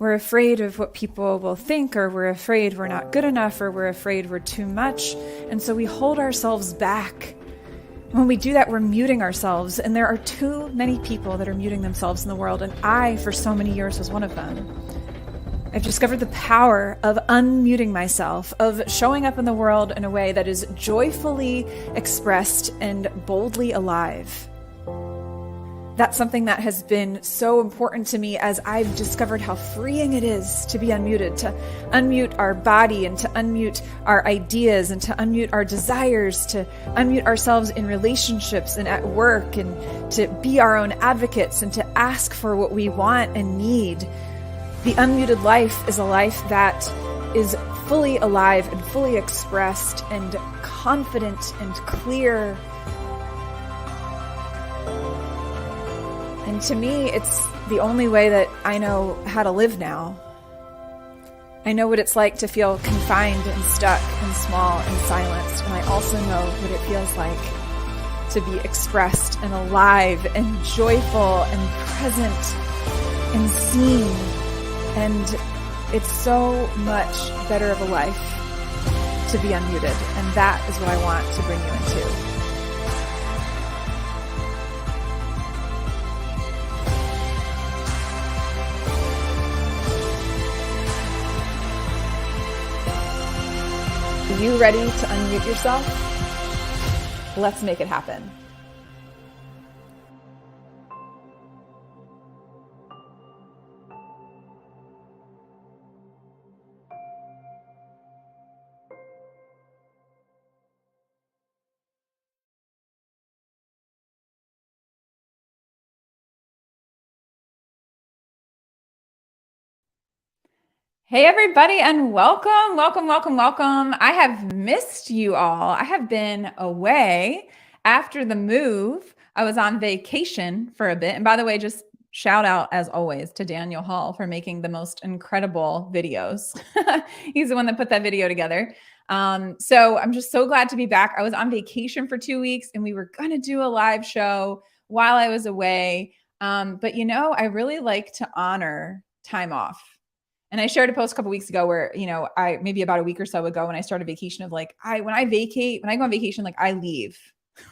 we're afraid of what people will think, or we're afraid we're not good enough, or we're afraid we're too much. And so we hold ourselves back. When we do that, we're muting ourselves. And there are too many people that are muting themselves in the world. And I, for so many years, was one of them. I've discovered the power of unmuting myself, of showing up in the world in a way that is joyfully expressed and boldly alive. That's something that has been so important to me as I've discovered how freeing it is to be unmuted, to unmute our body and to unmute our ideas and to unmute our desires, to unmute ourselves in relationships and at work, and to be our own advocates and to ask for what we want and need. The unmuted life is a life that is fully alive and fully expressed and confident and clear. And to me, it's the only way that I know how to live now. I know what it's like to feel confined and stuck and small and silenced. And I also know what it feels like to be expressed and alive and joyful and present and seen. And it's so much better of a life to be unmuted. And that is what I want to bring you into. Are you ready to unmute yourself? Let's make it happen. Hey everybody, and welcome. I have missed you all. I have been away after the move. I was on vacation for a bit. And by the way, just shout out as always to Daniel Hall for making the most incredible videos. He's the one that put that video together. So I'm just so glad to be back. I was on vacation for 2 weeks and we were going to do a live show while I was away. But you know, I really like to honor time off. And I shared a post a couple weeks ago where, you know, maybe about a week or so ago when I started vacation of like, when I go on vacation, like I leave.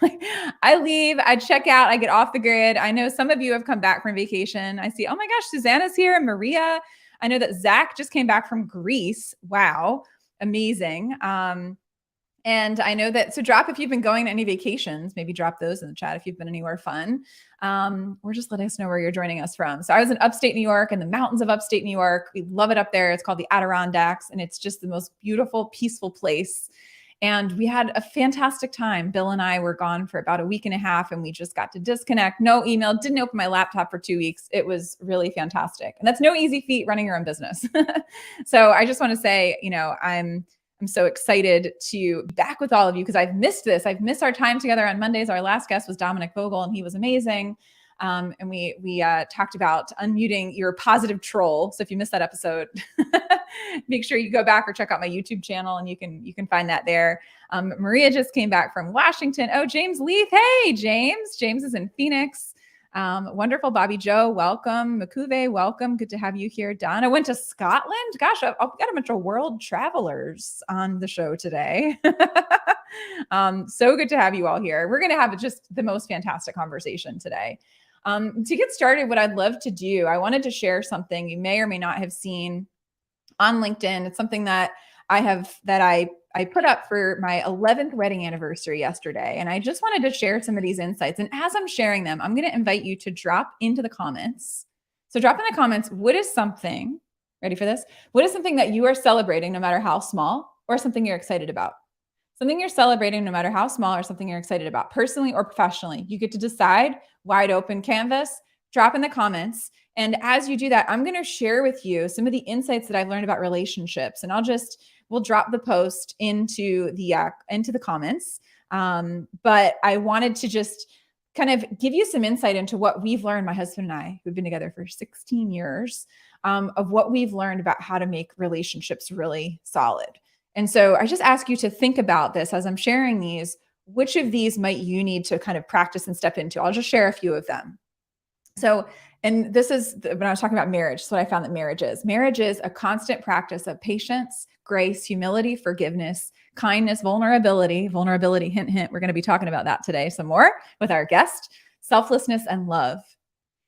I check out, I get off the grid. I know some of you have come back from vacation. I see, oh my gosh, Susanna's here and Maria. I know that Zach just came back from Greece. Wow. Amazing. And I know that, so drop if you've been going to any vacations, maybe drop those in the chat if you've been anywhere fun. Or just let us know where you're joining us from. So I was in upstate New York, in the mountains of upstate New York. We love it up there. It's called the Adirondacks, and it's just the most beautiful, peaceful place. And we had a fantastic time. Bill and I were gone for about a week and a half, and we just got to disconnect, no email, didn't open my laptop for 2 weeks. It was really fantastic. And that's no easy feat running your own business. So I just want to say, you know, I'm so excited to be back with all of you because I've missed this. I've missed our time together on Mondays. Our last guest was Dominic Vogel, and he was amazing. And we talked about unmuting your positive troll. So if you missed that episode, make sure you go back or check out my YouTube channel, and you can find that there. Maria just came back from Washington. Oh, James Leith. Hey, James. James is in Phoenix. Wonderful. Bobby Joe, welcome. Makuve, welcome. Good to have you here. Don, I went to Scotland. Gosh, I've got a bunch of world travelers on the show today. So good to have you all here. We're going to have just the most fantastic conversation today. To get started, what I'd love to do, I wanted to share something you may or may not have seen on LinkedIn. It's something that I put up for my 11th wedding anniversary yesterday. And I just wanted to share some of these insights. And as I'm sharing them, I'm going to invite you to drop into the comments. So drop in the comments, what is something, ready for this? What is something that you are celebrating, no matter how small, or something you're excited about? Something you're celebrating, no matter how small, or something you're excited about, personally or professionally. You get to decide, wide open canvas, drop in the comments. And as you do that, I'm going to share with you some of the insights that I've learned about relationships. And we'll drop the post into the comments. But I wanted to just kind of give you some insight into what we've learned, my husband and I, who've been together for 16 years, of what we've learned about how to make relationships really solid. And so I just ask you to think about this as I'm sharing these. Which of these might you need to kind of practice and step into? I'll just share a few of them. So And this is when I was talking about marriage, that's what I found that marriage is. Marriage is a constant practice of patience, grace, humility, forgiveness, kindness, vulnerability, hint, hint. We're going to be talking about that today some more with our guest, selflessness and love.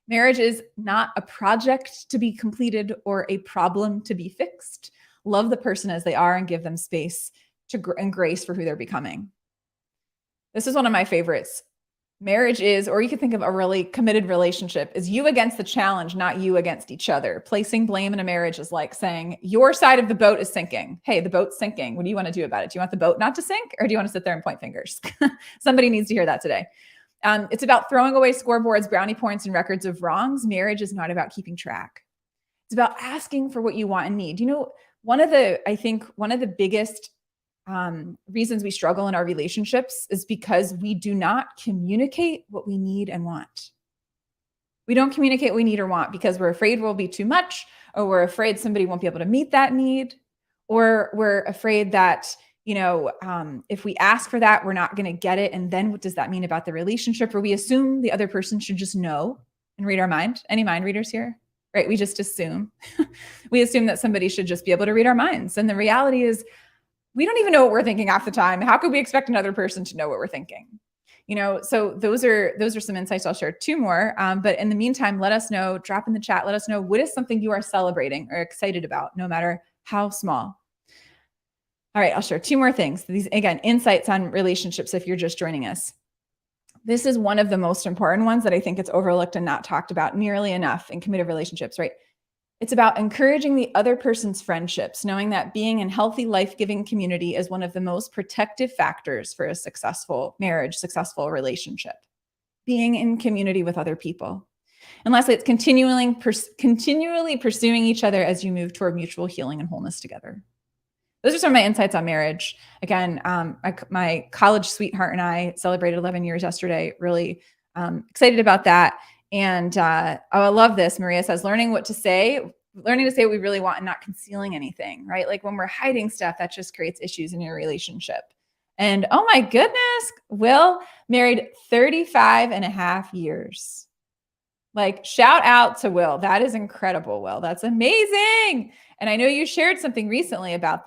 Marriage is not a project to be completed or a problem to be fixed. Love the person as they are and give them space and grace for who they're becoming. This is one of my favorites. Marriage is, or you could think of a really committed relationship, is you against the challenge, not you against each other. Placing blame in a marriage is like saying your side of the boat is sinking. Hey, the boat's sinking. What do you want to do about it? Do you want the boat not to sink, or do you want to sit there and point fingers? Somebody needs to hear that today. It's about throwing away scoreboards, brownie points, and records of wrongs. Marriage is not about keeping track. It's about asking for what you want and need. You know, one of the biggest reasons we struggle in our relationships is because we do not communicate what we need and want. We don't communicate what we need or want because we're afraid we'll be too much, or we're afraid somebody won't be able to meet that need, or we're afraid that, if we ask for that, we're not going to get it. And then what does that mean about the relationship? Or we assume the other person should just know and read our mind. Any mind readers here? Right? We just assume. We assume that somebody should just be able to read our minds. And the reality is, we don't even know what we're thinking half the time. How could we expect another person to know what we're thinking? So those are some insights. I'll share two more. But in the meantime, let us know, drop in the chat. Let us know what is something you are celebrating or excited about, no matter how small. All right, I'll share two more things. These, again, insights on relationships if you're just joining us. This is one of the most important ones that I think it's overlooked and not talked about nearly enough in committed relationships, right? It's about encouraging the other person's friendships, knowing that being in healthy, life-giving community is one of the most protective factors for a successful marriage, successful relationship. Being in community with other people. And lastly, it's continually pursuing each other as you move toward mutual healing and wholeness together. Those are some of my insights on marriage. Again, my college sweetheart and I celebrated 11 years yesterday. Really excited about that. And I love this. Maria says, learning to say what we really want and not concealing anything, right? Like when we're hiding stuff, that just creates issues in your relationship. And oh my goodness, Will married 35 and a half years. Like, shout out to Will. That is incredible, Will. That's amazing. And I know you shared something recently about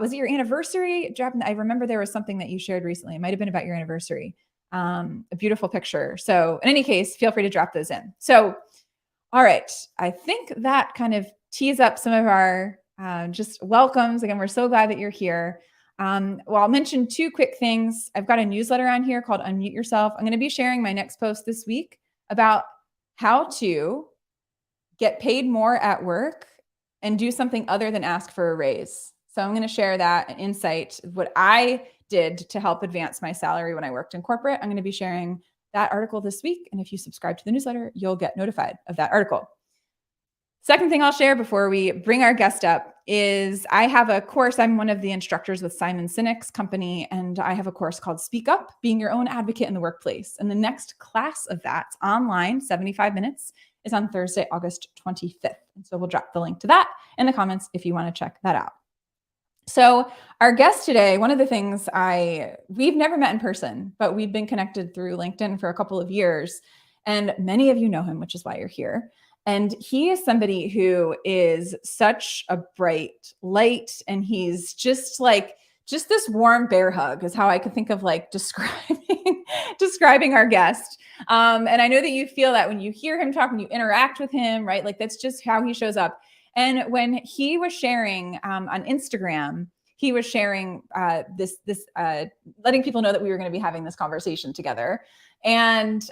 was it your anniversary? I remember there was something that you shared recently. It might've been about your anniversary. A beautiful picture. So in any case, feel free to drop those in. So, all right. I think that kind of tees up some of our just welcomes. Again, we're so glad that you're here. Well, I'll mention two quick things. I've got a newsletter on here called Unmute Yourself. I'm going to be sharing my next post this week about how to get paid more at work and do something other than ask for a raise. So I'm going to share that insight, what I did to help advance my salary when I worked in corporate. I'm going to be sharing that article this week. And if you subscribe to the newsletter, you'll get notified of that article. Second thing I'll share before we bring our guest up is I have a course. I'm one of the instructors with Simon Sinek's company, and I have a course called Speak Up, Being Your Own Advocate in the Workplace. And the next class of that, online, 75 minutes, is on Thursday, August 25th. And so we'll drop the link to that in the comments if you want to check that out. So our guest today, one of the things we've never met in person, but we've been connected through LinkedIn for a couple of years. And many of you know him, which is why you're here. And he is somebody who is such a bright light. And he's just this warm bear hug is how I could think of describing our guest. And I know that you feel that when you hear him talk, when you interact with him, right? Like that's just how he shows up. And when he was sharing on Instagram, he was sharing letting people know that we were going to be having this conversation together. And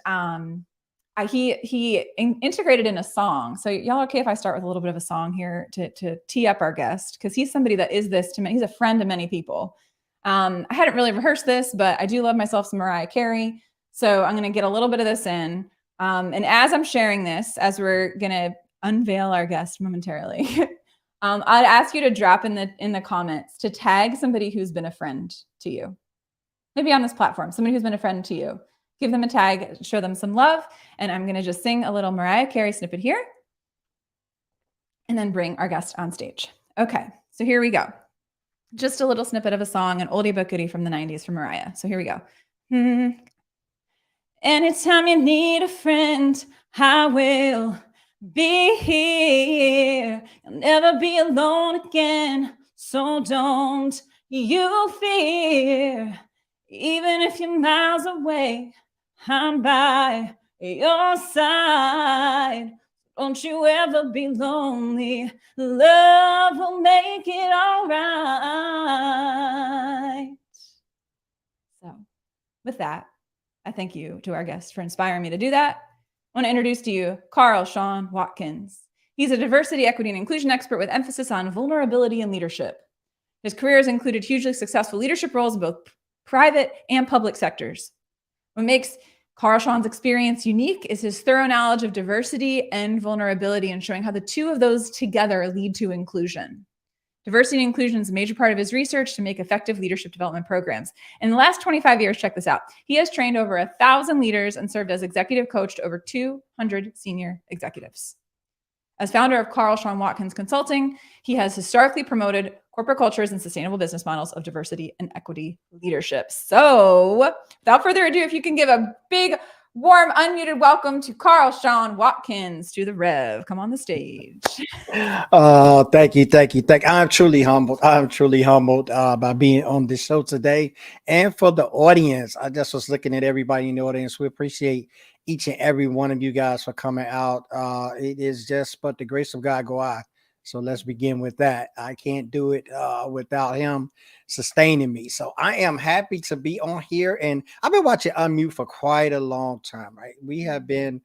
he integrated in a song. So y'all okay if I start with a little bit of a song here to tee up our guest? Because he's somebody that is this to me. He's a friend to many people. I hadn't really rehearsed this, but I do love myself some Mariah Carey. So I'm going to get a little bit of this in. And as I'm sharing this, as we're going to unveil our guest momentarily, I'd ask you to drop in the comments to tag somebody who's been a friend to you. Maybe on this platform, somebody who's been a friend to you. Give them a tag, show them some love. And I'm going to just sing a little Mariah Carey snippet here and then bring our guest on stage. Okay, so here we go. Just a little snippet of a song, an oldie but goodie from the 90s from Mariah. So here we go. Anytime you need a friend, I will be here. You'll never be alone again. So don't you fear. Even if you're miles away, I'm by your side. Don't you ever be lonely. Love will make it all right. So, with that, I thank you to our guest for inspiring me to do that. I want to introduce to you Shawn Watkins. He's a diversity, equity, and inclusion expert with emphasis on vulnerability and leadership. His career has included hugely successful leadership roles in both private and public sectors. What makes Shawn's experience unique is his thorough knowledge of diversity and vulnerability and showing how the two of those together lead to inclusion. Diversity and inclusion is a major part of his research to make effective leadership development programs. In the last 25 years, check this out, he has trained over 1,000 leaders and served as executive coach to over 200 senior executives. As founder of Shawn Watkins Consulting, he has historically promoted corporate cultures and sustainable business models of diversity and equity leadership. So, without further ado, if you can give a big, warm, unmuted welcome to Shawn Watkins to the Rev. Come on the stage. Thank you. I'm truly humbled. By being on this show today, and for the audience. I just was looking at everybody in the audience. We appreciate each and every one of you guys for coming out. It is just but the grace of God go I. So let's begin with that. I can't do it without Him sustaining me. So I am happy to be on here, and I've been watching Unmute for quite a long time. Right, we have been.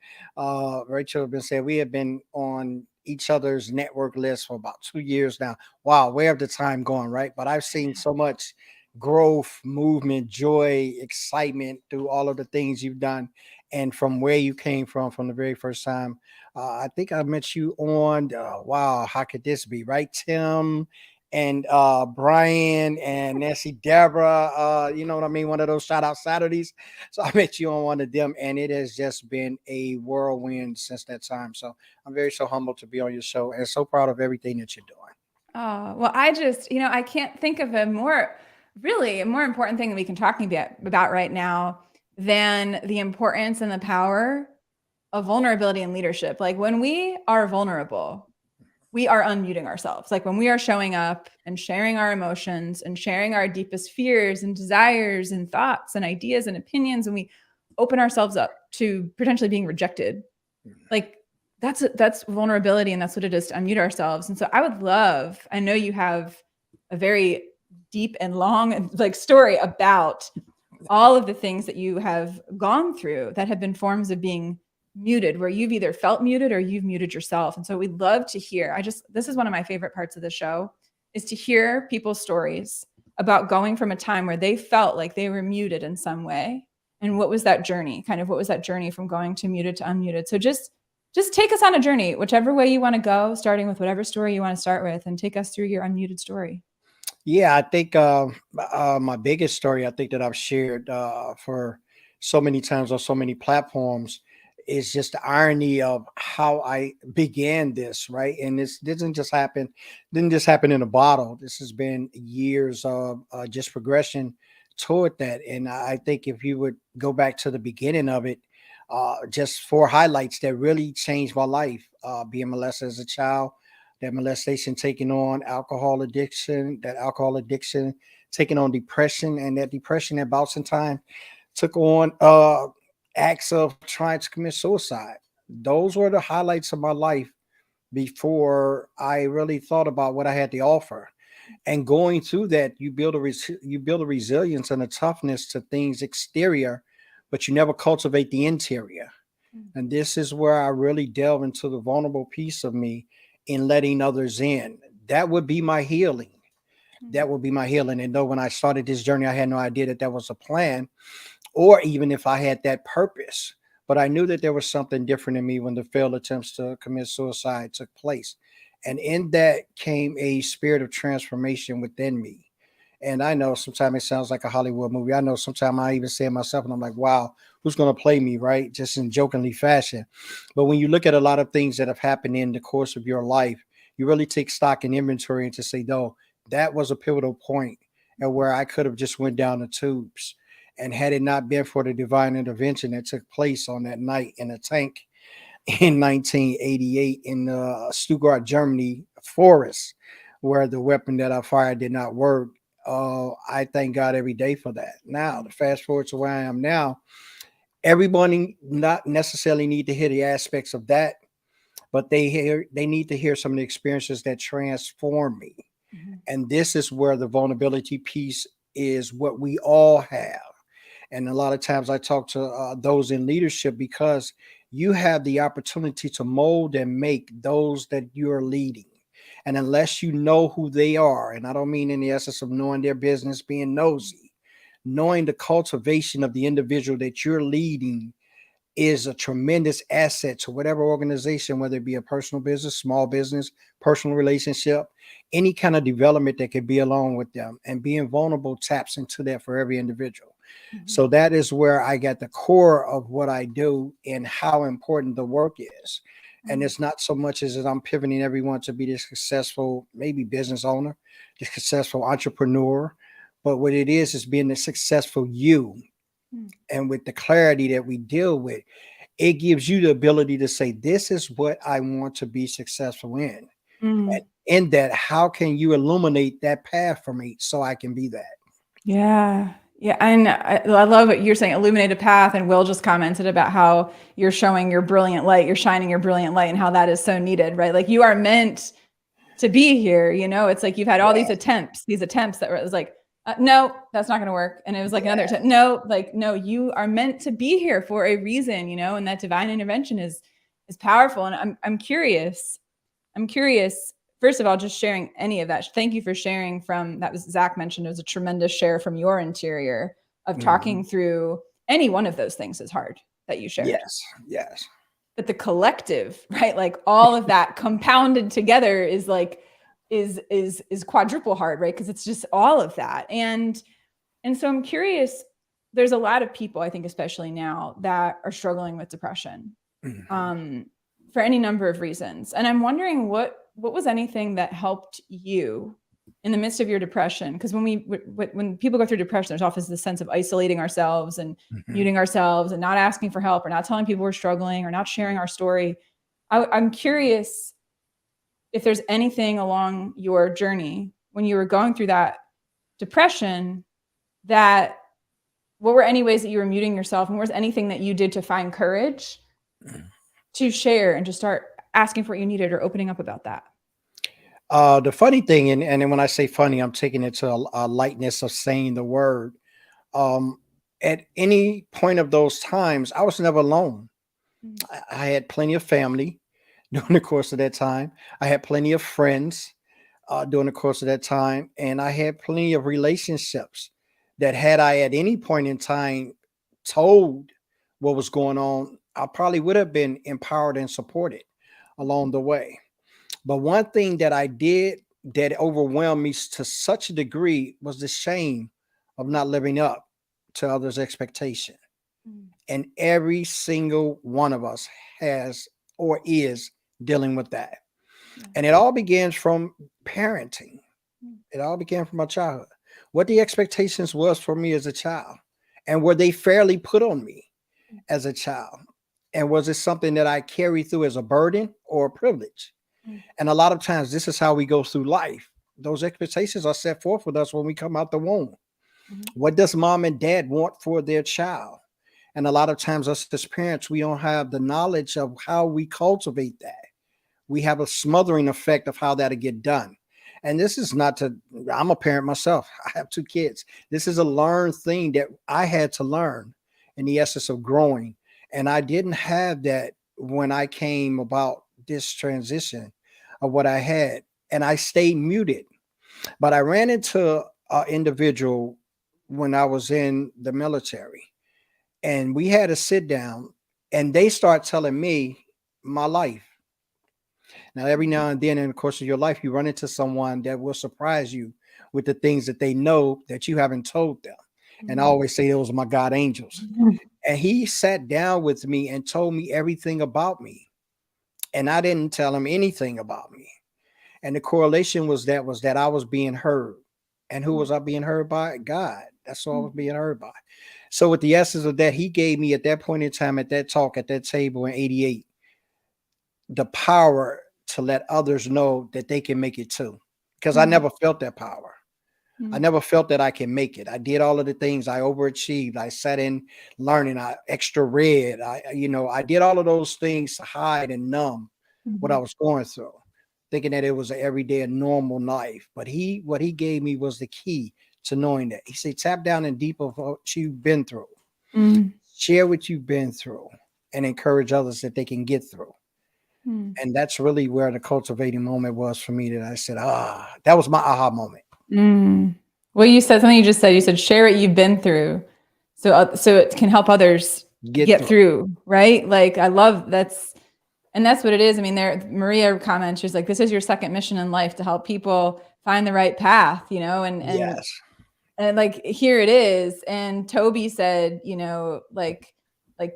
Rachel have been saying we have been on each other's network list for about 2 years now. Wow, where have the time gone, right? But I've seen so much growth, movement, joy, excitement through all of the things you've done, and from where you came from the very first time. I think I met you on. Wow, how could this be, right, Tim? And Brian and Nancy Deborah, you know what I mean? One of those shout out Saturdays. So I met you on one of them, and it has just been a whirlwind since that time. So I'm very so humbled to be on your show and so proud of everything that you're doing. Oh, well, I just, I can't think of really a more important thing that we can talk about right now than the importance and the power of vulnerability and leadership. Like when we are vulnerable, we are unmuting ourselves. Like when we are showing up and sharing our emotions and sharing our deepest fears and desires and thoughts and ideas and opinions, and we open ourselves up to potentially being rejected. Like that's vulnerability, and that's what it is to unmute ourselves. And so I know you have a very deep and long story about all of the things that you have gone through that have been forms of being muted, where you've either felt muted or you've muted yourself. And so we'd love to hear. This is one of my favorite parts of the show, is to hear people's stories about going from a time where they felt like they were muted in some way. And what was that journey? What was that journey from going to muted to unmuted? So just take us on a journey, whichever way you want to go, starting with whatever story you want to start with, and take us through your unmuted story. Yeah, I think my biggest story, I think that I've shared for so many times on so many platforms, is just the irony of how I began this, right? And this didn't just happen in a bottle. This has been years of just progression toward that. And I think if you would go back to the beginning of it, just four highlights that really changed my life: being molested as a child, that molestation taking on alcohol addiction, that alcohol addiction taking on depression, and that depression at bouts in time took on acts of trying to commit suicide. Those were the highlights of my life before I really thought about what I had to offer. And going through that, you build a resilience and a toughness to things exterior, but you never cultivate the interior. And this is where I really delve into the vulnerable piece of me in letting others in. That would be my healing. That would be my healing. And though when I started this journey, I had no idea that that was a plan, or even if I had that purpose. But I knew that there was something different in me when the failed attempts to commit suicide took place. And in that came a spirit of transformation within me. And I know sometimes it sounds like a Hollywood movie. I know sometimes I even say it myself and I'm like, wow, who's going to play me, right? Just in jokingly fashion. But when you look at a lot of things that have happened in the course of your life, you really take stock and inventory and to say, no, that was a pivotal point and where I could have just went down the tubes. And had it not been for the divine intervention that took place on that night in a tank, in 1988 in Stuttgart, Germany forest, where the weapon that I fired did not work. I thank God every day for that. Now, Mm, to fast forward to where I am now, everybody not necessarily need to hear the aspects of that, but they need to hear some of the experiences that transform me. mhm, And this is where the vulnerability piece is what we all have. And a lot of times I talk to those in leadership because you have the opportunity to mold and make those that you're leading. And unless you know who they are, and I don't mean in the essence of knowing their business, being nosy, knowing the cultivation of the individual that you're leading is a tremendous asset to whatever organization, whether it be a personal business, small business, personal relationship, any kind of development that could be along with them. And being vulnerable taps into that for every individual. mhm, So that is where I got the core of what I do and how important the work is. And mm, it's not so much as that I'm pivoting everyone to be the successful, maybe business owner, the successful entrepreneur, but what it is being the successful you. mm, And with the clarity that we deal with, it gives you the ability to say, this is what I want to be successful in. And mm. in that, how can you illuminate that path for me so I can be that? Yeah. Yeah. And I love what you're saying, illuminate a path. And Will just commented about how you're showing your brilliant light, you're shining your brilliant light, and how that is so needed, right? Like you are meant to be here. It's like you've had all Yeah, these attempts that were, it was like, no, that's not going to work. And it was like another yeah, attempt. No, like, no, you are meant to be here for a reason, and that divine intervention is powerful. And I'm curious, first of all, just sharing any of that. Thank you for sharing from that was Zach mentioned. It was a tremendous share from your interior of talking mhm, through any one of those things is hard that you shared. yes, yes, But the collective, right? Like all of that compounded together is like is quadruple hard, right? Because it's just all of that. And so I'm curious, there's a lot of people, I think, especially now, that are struggling with depression. mhm, Um, for any number of reasons. And I'm wondering what was anything that helped you in the midst of your depression? Because when people go through depression, there's often this sense of isolating ourselves and mhm. muting ourselves and not asking for help or not telling people we're struggling or not sharing our story. I'm curious if there's anything along your journey when you were going through that depression that what were any ways that you were muting yourself and was anything that you did to find courage to share and just start asking for what you needed or opening up about that. The funny thing, and then when I say funny, I'm taking it to a lightness of saying the word. Um, at any point of those times, I was never alone. Mm, I had plenty of family during the course of that time. I had plenty of friends during the course of that time, and I had plenty of relationships that had I at any point in time told what was going on, I probably would have been empowered and supported along the way. But one thing that I did that overwhelmed me to such a degree was the shame of not living up to others' expectation. mm, And every single one of us has or is dealing with that. yeah, And it all begins from parenting. mm, It all began from my childhood. What the expectations was for me as a child, and were they fairly put on me mm, as a child? And was it something that I carry through as a burden or a privilege? mm, And a lot of times, this is how we go through life. Those expectations are set forth with us when we come out the womb. mhm, What does mom and dad want for their child? And a lot of times, us as parents, we don't have the knowledge of how we cultivate that. We have a smothering effect of how that'll get done. And this is not to, I'm a parent myself. I have two kids. This is a learned thing that I had to learn in the essence of growing. And I didn't have that when I came about this transition of what I had. And I stayed muted. But I ran into an individual when I was in the military, and we had a sit down, and they start telling me my life. Now, every now and then in the course of your life, you run into someone that will surprise you with the things that they know that you haven't told them. And I mm, always say those are my God angels. mm, And he sat down with me and told me everything about me. And I didn't tell him anything about me. And the correlation was that I was being heard. And who mm, was I being heard by? God. That's who I mm, was being heard by. So with the essence of that, he gave me at that point in time, at that talk, at that table in 88, the power to let others know that they can make it too. Because I Mm, never felt that power. I mm, never felt that I can make it. I did all of the things. I overachieved. I sat in learning. I extra read. I did all of those things to hide and numb what I mhm, was going through, thinking that it was an everyday and normal life. But what he gave me was the key to knowing that. He said, tap down and deep of what you've been through, mm, share what you've been through, and encourage others that they can get through. mm, And that's really where the cultivating moment was for me. That I said, that was my aha moment. mm. Well, you said something you just said. You said share what you've been through, so it can help others Get get through. through, right? Like I love and that's what it is. I mean, there Maria comments, she's like, this is your second mission in life to help people find the right path, Yes. and like here it is. And Toby said, like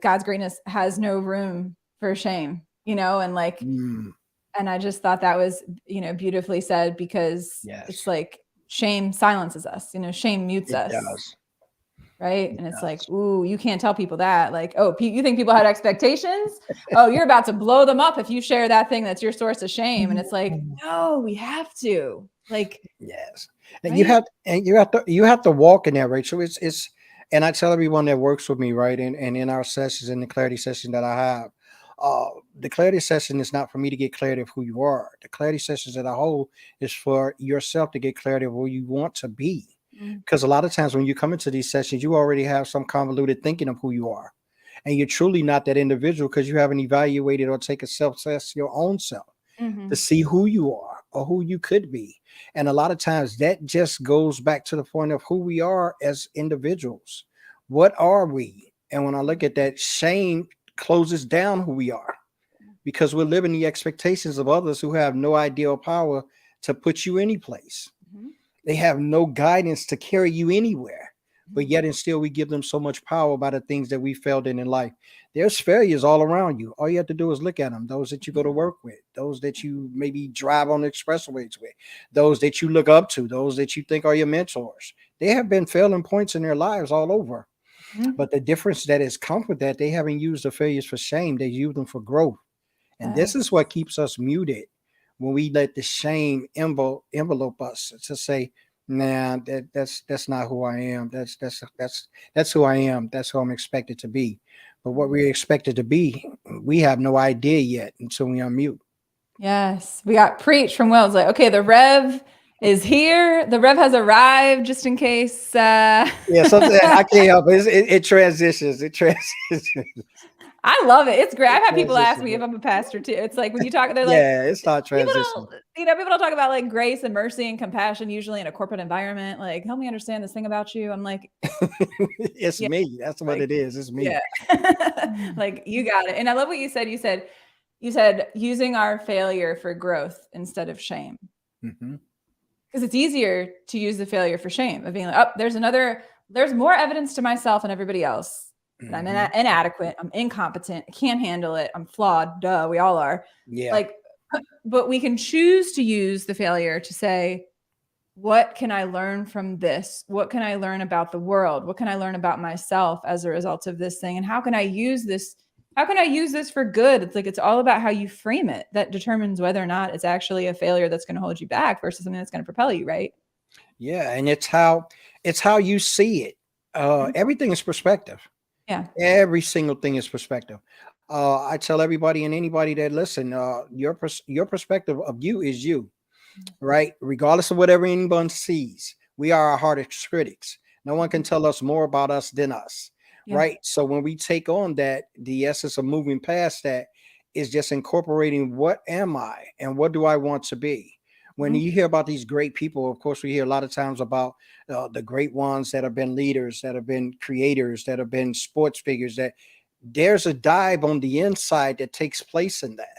God's greatness has no room for shame, and like Mm, and I just thought that was, beautifully said because it's yes. like shame silences us, shame mutes It us, does. right? It And it's like, does. ooh, you can't tell people that. Like, oh, you think people had expectations? Oh, you're about to blow them up if you share that thing that's your source of shame. And it's like, no, we have to. Like, Yes. And right? you have to walk in that, right? So it's and I tell everyone that works with me, right? And in our sessions, in the clarity session that I have, the clarity session is not for me to get clarity of who you are. The clarity sessions that I hold is for yourself to get clarity of who you want to be. Mm, Because a lot of times when you come into these sessions, you already have some convoluted thinking of who you are. And you're truly not that individual because you haven't evaluated or take a self-test your own self to mhm, see who you are or who you could be. And a lot of times that just goes back to the point of who we are as individuals. What are we? And when I look at that, shame closes down who we are because we're living the expectations of others who have no idea or power to put you any place. mhm, They have no guidance to carry you anywhere. But mhm, yet and still we give them so much power by the things that we failed in life. There's failures all around you. All you have to do is look at them. Those that you go to work with, those that you maybe drive on the expressways with, those that you look up to, those that you think are your mentors. They have been failing points in their lives all over. mhm. But the difference that has come with that, they haven't used the failures for shame. They use them for growth. And this is Yes. what keeps us muted when we let the shame envelope us to say, nah, that's not who I am. That's who I am. That's who I'm expected to be. But what Mm. we're expected to be, we have no idea yet until we unmute. Yes. We got preach from Wells. Like, okay, the Rev is here. The Rev has arrived just in case. Yeah, something I can't help it. It transitions. It transitions. I love it. It's great. It I've had people ask transitions. me if I'm a pastor too. It's like when you talk, they're like, Yeah, it's not people transition. don't, people don't talk about like grace and mercy and compassion usually in a corporate environment. Like, help me understand this thing about you. I'm like, It's yeah, me. That's what like, it is. It's me. yeah. Like you got it. And I love what you said. You said using our failure for growth instead of shame. Hmm. Because it's easier to use the failure for shame of being like, oh, there's more evidence to myself and everybody else that I'm Hmm. inadequate, I'm incompetent, I can't handle it, I'm flawed. Duh, we all are. Yeah. Like, but we can choose to use the failure to say, what can I learn from this? What can I learn about the world? What can I learn about myself as a result of this thing? And how can I use this? How can I use this for good? It's like it's all about how you frame it that determines whether or not it's actually a failure that's going to hold you back versus something that's going to propel you, right? Yeah, and it's how you see it. Mhm. Everything is perspective. Yeah. Every single thing is perspective. I tell everybody and anybody that listen, your perspective of you is you, right? Regardless of whatever anyone sees, we are our hardest critics. No one can tell us more about us than us, Yeah. right? So when we take on that, the essence of moving past that is just incorporating what am I and what do I want to be. When Mhm. you hear about these great people, of course, we hear a lot of times about the great ones that have been leaders, that have been creators, that have been sports figures. That there's a dive on the inside that takes place in that.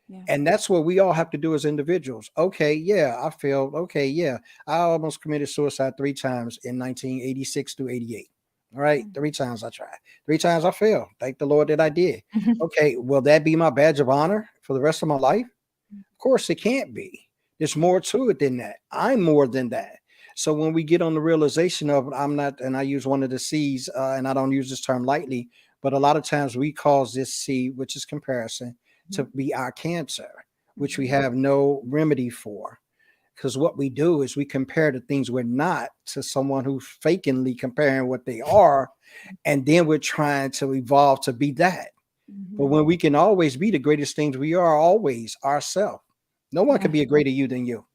Yeah. And that's what we all have to do as individuals. Okay, yeah, I failed. Okay, yeah, I almost committed suicide 3 times in 1986 to 88. All right, Mm. 3 times I tried. 3 times I failed. Thank the Lord that I did. Mhm. Okay, will that be my badge of honor for the rest of my life? Of course, it can't be. There's more to it than that. I'm more than that. So when we get on the realization of I'm not, and I use one of the C's, and I don't use this term lightly, but a lot of times we cause this C, which is comparison, to be our cancer, which we Mhm. have no remedy for. Because what we do is we compare the things we're not to someone who's fakingly comparing what they are, and then we're trying to evolve to be that. But Mhm. when we can always be the greatest things we are, always ourselves. No one can Yeah. be a greater you than you.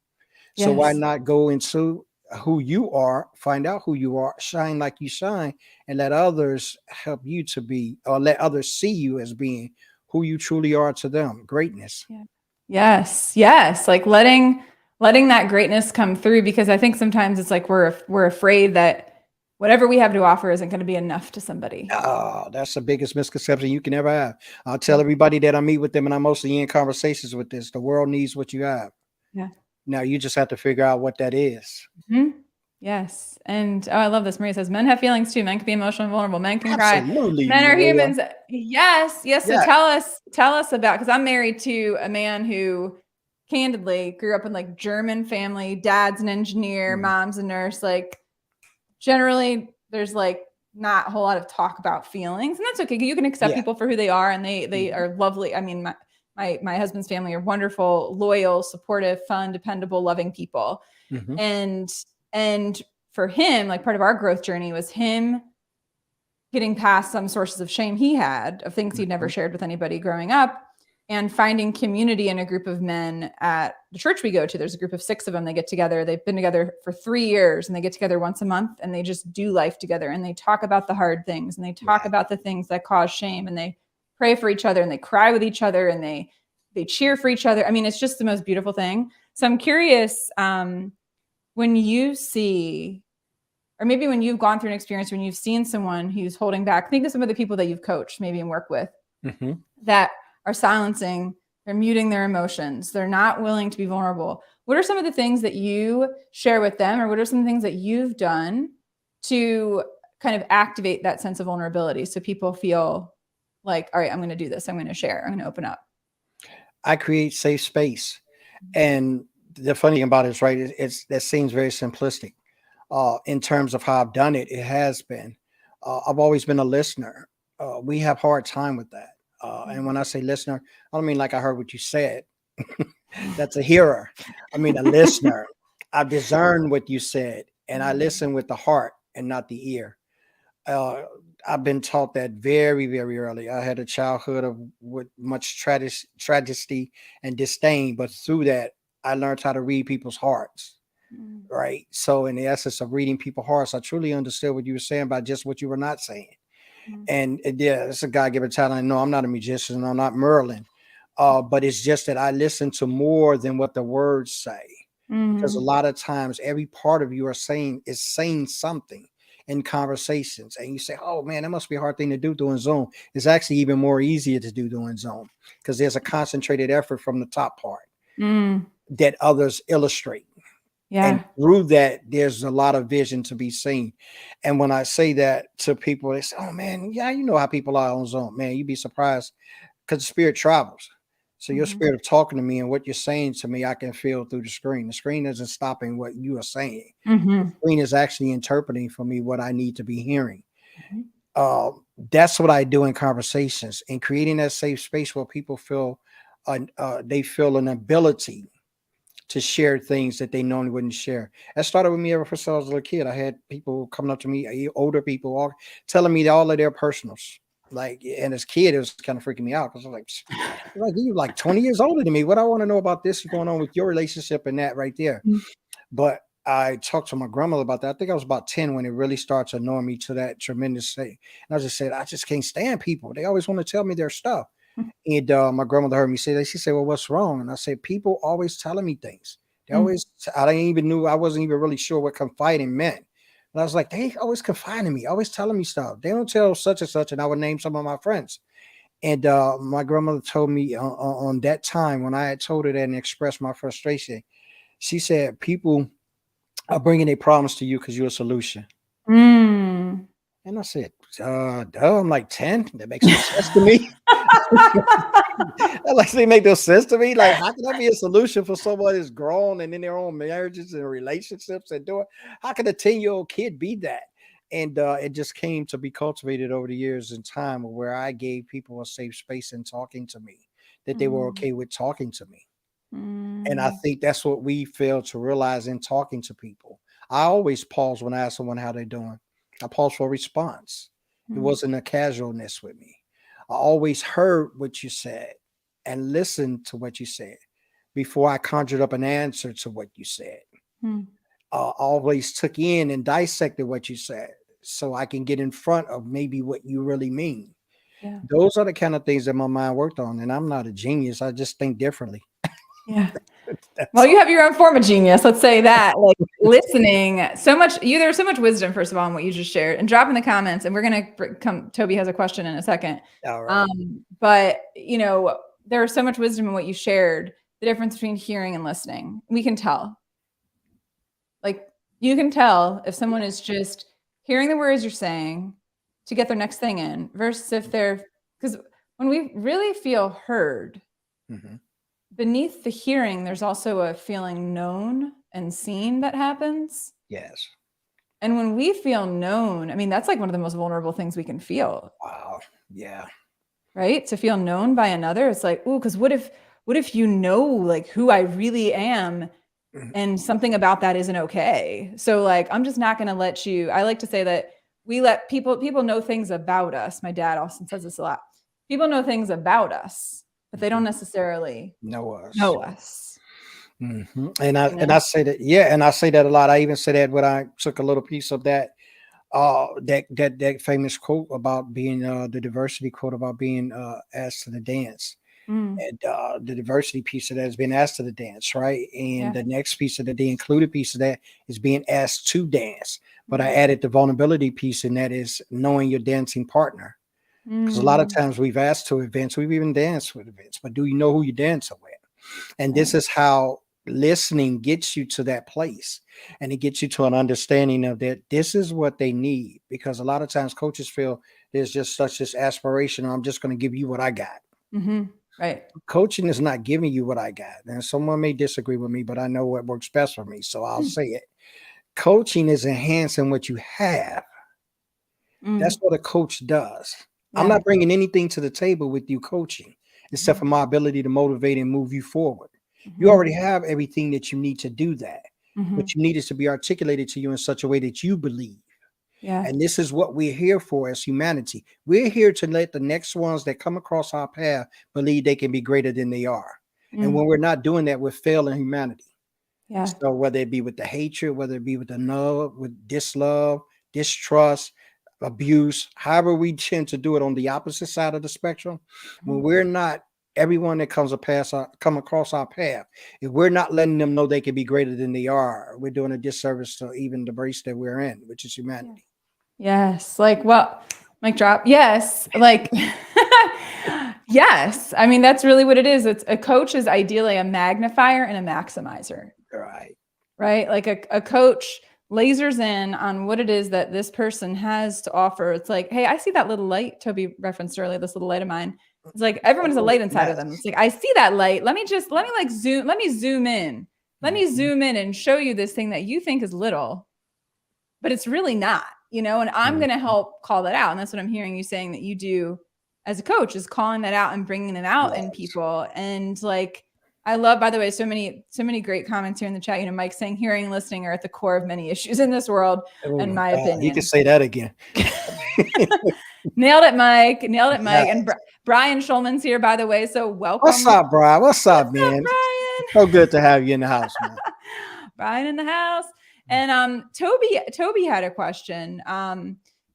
So why Yes. not go into who you are, find out who you are, shine like you shine, and let others help you to be, or let others see you as being who you truly are to them. Greatness. Yeah. Yes. Yes. Like letting that greatness come through, because I think sometimes it's like we're afraid that whatever we have to offer isn't going to be enough to somebody. Oh, that's the biggest misconception you can ever have. I'll tell Yeah. everybody that I meet with them, and I'm mostly in conversations with this. The world needs what you have. Yeah. Now you just have to figure out what that is. Mhm. Yes. And oh, I love this. Maria says men have feelings too. Men can be emotional and vulnerable. Men can cry. Absolutely, Men are Maria. humans. Yes. Yes. So Yeah. tell us about, because I'm married to a man who candidly grew up in like German family. Dad's an engineer, Mhm. mom's a nurse. Like generally there's like not a whole lot of talk about feelings, and that's okay. You can accept Yeah. people for who they are, and they Mhm. are lovely. I mean, my husband's family are wonderful, loyal, supportive, fun, dependable, loving people. Mhm. And and for him, like part of our growth journey was him getting past some sources of shame he had of things he'd never Mhm. shared with anybody growing up, and finding community in a group of men at the church we go to. There's a group of 6 of them. They get together. They've been together for 3 years, and they get together once a month, and they just do life together, and they talk about the hard things, and they talk Yeah. about the things that cause shame, and they pray for each other, and they cry with each other, and they cheer for each other. I mean, it's just the most beautiful thing. So I'm curious, when you see, or maybe when you've gone through an experience when you've seen someone who's holding back, think of some of the people that you've coached maybe and work with Mhm. that are silencing, they're muting their emotions, they're not willing to be vulnerable. What are some of the things that you share with them, or what are some things that you've done to kind of activate that sense of vulnerability so people feel like, all right, I'm going to do this, I'm going to share, I'm going to open up? I create safe space. And the funny thing about it is, right, it's that seems very simplistic. In terms of how I've done it, it has been. I've always been a listener. We have hard time with that. And when I say listener, I don't mean like I heard what you said. That's a hearer. I mean a listener. I discern what you said, and I listen with the heart and not the ear. uh, I've been taught that very, very early. I had a childhood of with much tragedy and disdain, but through that, I learned how to read people's hearts. Mm, Right. So, in the essence of reading people's hearts, I truly understood what you were saying by just what you were not saying. mm, And yeah, it's a God given talent. No, I'm not a musician. I'm not Merlin. But it's just that I listen to more than what the words say, because a mm, lot of times every part of you are saying is saying something in conversations, and you say, oh man, that must be a hard thing to do doing Zoom. It's actually even more easier to do doing Zoom, because there's a concentrated effort from the top part mm. that others illustrate, and Yeah. through that there's a lot of vision to be seen. And when I say that to people, they say, oh man, yeah, you know how people are on Zoom. Man, you'd be surprised, because the spirit travels. So your Mhm, spirit of talking to me and what you're saying to me, I can feel through the screen. The screen isn't stopping what you are saying. The mhm, screen is actually interpreting for me what I need to be hearing. mhm, Uh, that's what I do in conversations, and creating that safe space where people feel they feel an ability to share things that they normally wouldn't share. That started with me ever since I was a little kid. I had people coming up to me, older people, all telling me all of their personals. Like, and as a kid, it was kind of freaking me out, because I was like, like you're like 20 years older than me. What I want to know about this going on with your relationship and that right there. mm, But I talked to my grandmother about that. I think I was about 10 when it really started annoying me to that tremendous thing. And I just said, I just can't stand people. They always want to tell me their stuff. mm, And my grandmother heard me say that. She said, well, what's wrong? And I said, people always telling me things. They mm, always, I didn't even knew, I wasn't even really sure what confiding meant. And I was like, they always confiding me, always telling me stuff. They don't tell such and such. And I would name some of my friends. And my grandmother told me on that time when I had told her that and expressed my frustration, she said, people are bringing their problems to you because you're a solution. mm. And I said, duh, I'm like 10. That makes no sense to me. That actually make no sense to me. Like, how can that be a solution for someone that's grown and in their own marriages and relationships and doing? How can a 10-year-old kid be that? And it just came to be cultivated over the years and time, where I gave people a safe space in talking to me. that they were Mm, okay with talking to me. And I mm, think that's what we fail to realize in talking to people. I always pause when I ask someone how they're doing. I pause for a response. It mm. wasn't a casualness with me. I always heard what you said and listened to what you said before I conjured up an answer to what you said. Hmm. Always took in and dissected what you said so I can get in front of maybe what you really mean. Yeah. Those are the kind of things that my mind worked on. And I'm not a genius. I just think differently. Yeah. That's Well, you all. have your own form of genius. Let's say that. Like listening, so much. There's so much wisdom, first of all, in what you just shared. And drop in the comments. And we're gonna come. Toby has a question in a second. All right. But there's so much wisdom in what you shared. The difference between hearing and listening. We can tell. Like you can tell if someone is just hearing the words you're saying to get their next thing in, versus if they're because when we really feel heard Mhm. beneath the hearing, there's also a feeling known and seen that happens. Yes. And when we feel known, I mean, that's like one of the most vulnerable things we can feel, Wow. Yeah. right? To feel known by another. It's like, oh, because what if you know like who I really am Mhm. and something about that isn't okay? So like, I'm just not gonna let you. I like to say that we let people know things about us. My dad often says this a lot. People know things about us, but they don't Mhm. necessarily Know us. know us. And I You and know? I say that, yeah, and I say that a lot. I even say that when I took a little piece of that famous quote about being the diversity quote about being asked to the dance. Mm, And the diversity piece of that is being asked to the dance, right? And yeah. the next piece of the included piece of that is being asked to dance. But I Mm, added the vulnerability piece, and that is knowing your dancing partner. Because a lot of mm, times we've asked to events, we've even danced with events, but do you know who you're dancing with? And this right. is how listening gets you to that place, and it gets you to an understanding of that this is what they need. Because a lot of times coaches feel there's just such this aspiration, I'm just going to give you what I got. Hmm. Right. Coaching is not giving you what I got. And someone may disagree with me, but I know what works best for me. So I'll Mm, say it. Coaching is enhancing what you have. That's mm, what a coach does. I'm yeah. not bringing anything to the table with you coaching, except Hmm. for my ability to motivate and move you forward. You Hmm. already have everything that you need to do that. Hmm. What you need is to be articulated to you in such a way that you believe. Yeah. And this is what we're here for as humanity. We're here to let the next ones that come across our path believe they can be greater than they are. And Mm, when we're not doing that, we're failing humanity. yeah. So whether it be with the hatred, whether it be with the love, with dislove, distrust, abuse, however we tend to do it on the opposite side of the spectrum, when Mhm. we're not everyone that come across our path, if we're not letting them know they can be greater than they are, we're doing a disservice to even the race that we're in, which is Yeah. humanity. Yes. Like, well, mic drop. Yes. Like, yes. I mean, that's really what it is. It's a coach is ideally a magnifier and a maximizer, Right. right? Like a coach lasers in on what it is that this person has to offer. It's like, hey, I see that little light Toby referenced earlier, this little light of mine. It's like everyone has a Oh, light inside of yes. them. It's like, I see that light. Let me zoom in. Let me Mhm, zoom in and show you this thing that you think is little, but it's really not, and I'm mhm. going to help call that out. And that's what I'm hearing you saying that you do as a coach, is calling that out and bringing them out in Yes. people. And like, I love, by the way, so many great comments here in the chat. Mike saying hearing and listening are at the core of many issues in this world, Oh in my my God. He could opinion. say that again. Nailed it, Mike. Nailed it, Yeah. Mike. And Brian Schulman's here, by the way. So What's welcome. up, Brian? What's What's up, up, man? So Brian? good to have you in the house, man. Brian in the house. And Toby had a question.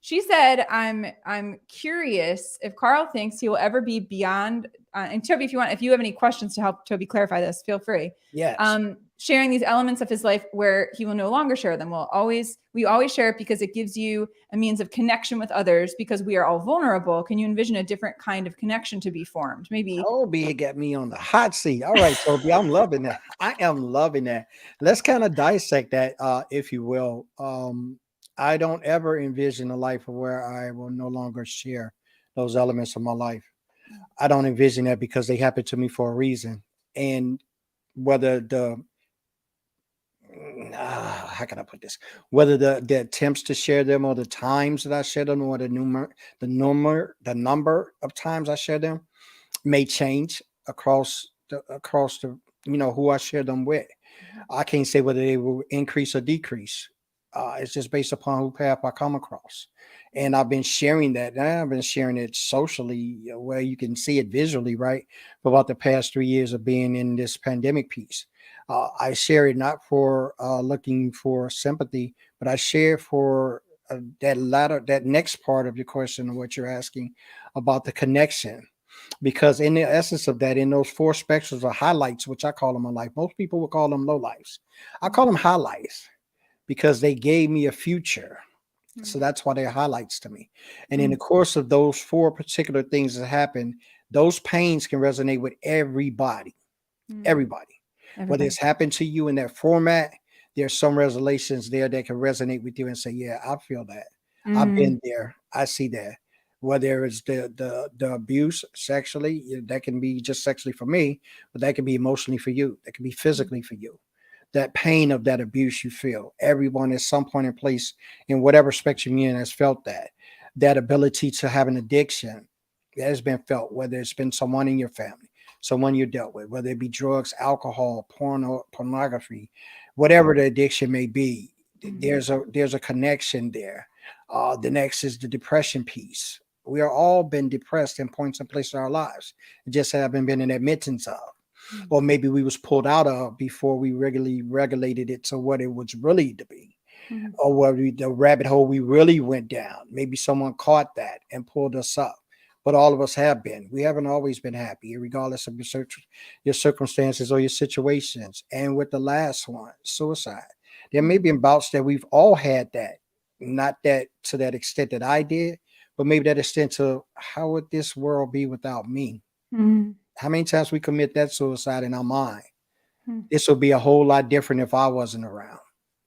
She said, I'm curious if Carl thinks he will ever be beyond. And Toby, if you have any questions to help Toby clarify this, feel free. Yes. Sharing these elements of his life where he will no longer share them. We always share it because it gives you a means of connection with others, because we are all vulnerable. Can you envision a different kind of connection to be formed? Maybe. Toby got me on the hot seat. All right, Toby, I'm loving that. I am loving that. Let's kind of dissect that, if you will. I don't ever envision a life where I will no longer share those elements of my life. I don't envision that because they happen to me for a reason. And whether how can I put this? Whether the attempts to share them or the times that I share them or the number of times I share them may change. across the who I share them with. I can't say whether they will increase or decrease. It's just based upon who path I come across. And I've been sharing that. And I've been sharing it socially where you can see it visually, right? For about the past 3 years of being in this pandemic piece. I share it not for looking for sympathy, but I share for that next part of your question, what you're asking about the connection, because in the essence of that, in those four spectrums of highlights, which I call them in life, most people would call them low lights. I call them highlights because they gave me a future. So that's why they're highlights to me. And in the course of those four particular things that happen, those pains can resonate with everybody. Everybody. Whether it's happened to you in that format, there's some resolutions there that can resonate with you and say, yeah, I feel that. I've been there. I see that. Whether it's the abuse sexually, that can be just sexually for me, but that can be emotionally for you. That can be physically for you. That pain of that abuse you feel. Everyone at some point in place in whatever spectrum you're in has felt that. That ability to have an addiction that has been felt, whether it's been someone in your family, someone you dealt with, whether it be drugs, alcohol, pornography, whatever the addiction may be, there's a connection there. The next is the depression piece. We are all been depressed in points and places in our lives. It just haven't been in admittance of. Or maybe we was pulled out of before we regularly regulated it to what it was really to be. Or where the rabbit hole we really went down. Maybe someone caught that and pulled us up. But all of us have been. We haven't always been happy, regardless of your circumstances or your situations. And with the last one, suicide, there may be bouts that we've all had that, not that to that extent that I did, but maybe that extent to how would this world be without me? How many times we commit that suicide in our mind? This would be a whole lot different if I wasn't around.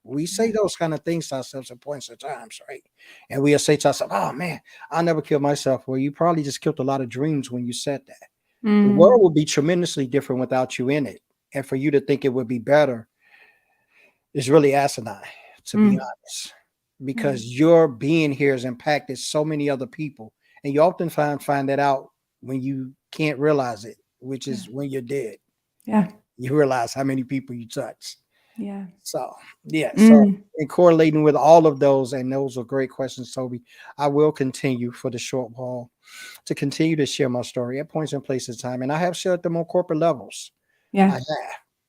We say those kind of things to ourselves at points of times, right? And we'll say to ourselves, oh man, I'll never kill myself. Well, you probably just killed a lot of dreams when you said that. The world would be tremendously different without you in it. And for you to think it would be better is really asinine, to be honest, because your being here has impacted so many other people. And you often find that out when you can't realize it, which is when you're dead. Yeah. You realize how many people you touched. Yeah. So, yeah. So, in correlating with all of those, and those are great questions, Toby, I will continue for the short haul to continue to share my story at points and places of time. And I have shared them on corporate levels. Yeah.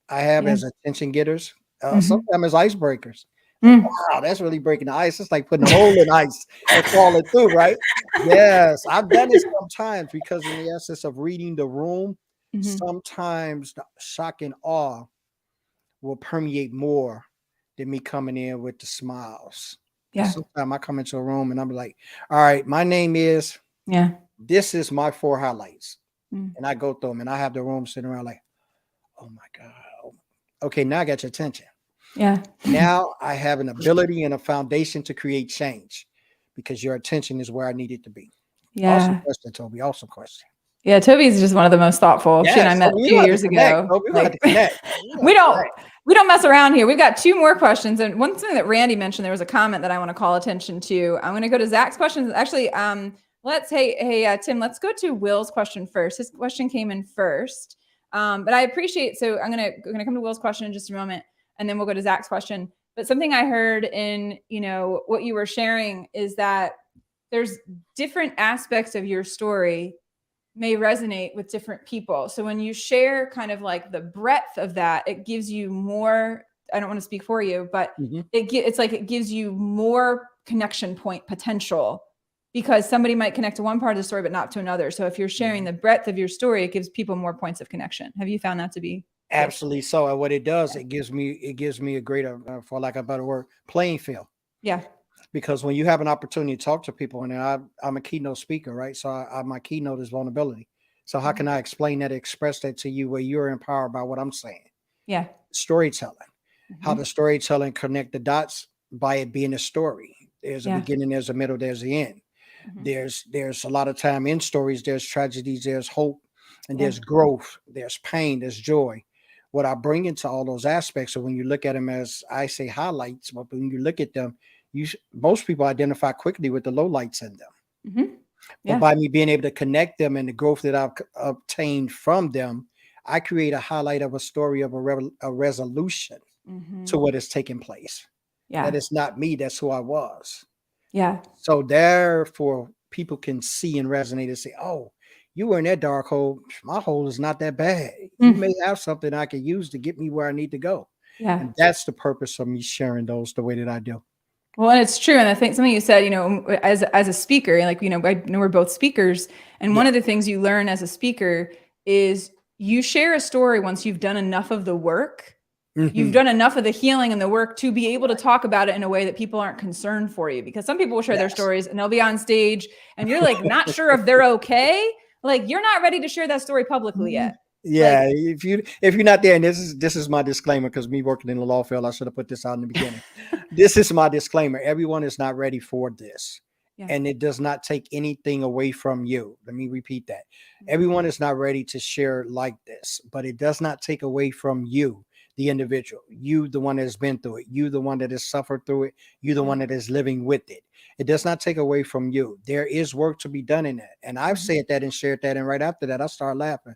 I have as attention getters, sometimes as icebreakers. Mm. Wow, that's really breaking the ice. It's like putting a hole in ice and falling through, right? Yes, I've done it sometimes because in the essence of reading the room, sometimes the shock and awe will permeate more than me coming in with the smiles. Yeah. Sometimes I come into a room and I'm like, all right, my name is, this is my four highlights. And I go through them and I have the room sitting around like, oh my God. Okay, now I got your attention. Yeah. Now I have an ability and a foundation to create change because your attention is where I need it to be. Yeah. Awesome question, Toby. Awesome question. Yeah, Toby's just one of the most thoughtful. She and I met a few years ago. We don't mess around here. We've got two more questions. And one thing that Randy mentioned, there was a comment that I want to call attention to. I'm going to go to Zach's questions. Actually, Tim, let's go to Will's question first. His question came in first. But I appreciate, so I'm going to come to Will's question in just a moment, and then we'll go to Zach's question. But something I heard in, what you were sharing is that there's different aspects of your story may resonate with different people. So when you share kind of like the breadth of that, it gives you more, I don't want to speak for you, but it's like it gives you more connection point potential because somebody might connect to one part of the story, but not to another. So if you're sharing the breadth of your story, it gives people more points of connection. Have you found that to be? Absolutely. So and what it does, it gives me a greater, for lack of a better word, playing field. Yeah. Because when you have an opportunity to talk to people, and I'm a keynote speaker, right? So my keynote is vulnerability. So how can I explain that, express that to you where you're empowered by what I'm saying? Yeah. Storytelling. How the storytelling connect the dots by it being a story. There's a beginning, there's a middle, there's the end. There's a lot of time in stories, there's tragedies, there's hope, and there's growth, there's pain, there's joy. What I bring into all those aspects, so when you look at them as I say highlights, but when you look at them, most people identify quickly with the lowlights in them. But Yeah. by me being able to connect them and the growth that I've obtained from them, I create a highlight of a story of a resolution Hmm. to what is taking place. That Yeah. is not me, that's who I was. Yeah. So therefore, people can see and resonate and say, "Oh, you were in that dark hole. My hole is not that bad. You Mm. may have something I can use to get me where I need to go." Yeah. And that's the purpose of me sharing those the way that I do. Well, and it's true. And I think something you said, as a speaker, like, I know we're both speakers. And one Yeah. of the things you learn as a speaker is you share a story once you've done enough of the work. You've Mhm. done enough of the healing and the work to be able to talk about it in a way that people aren't concerned for you. Because some people will share their Yes. stories and they'll be on stage and you're like not sure if they're okay. Like you're not ready to share that story publicly Mhm. yet. Yeah, Like, if you're not there, and this is my disclaimer because me working in the law field, I should have put this out in the beginning. This is my disclaimer. Everyone is not ready for this, yeah. and it does not take anything away from you. Let me repeat that. Mhm. Everyone is not ready to share like this, but it does not take away from you, the individual. You, the one that has been through it. You, the one that has suffered through it. You, the Yeah. one that is living with it. It does not take away from you. There is work to be done in that, and I've Mhm. said that and shared that, and right after that, I started laughing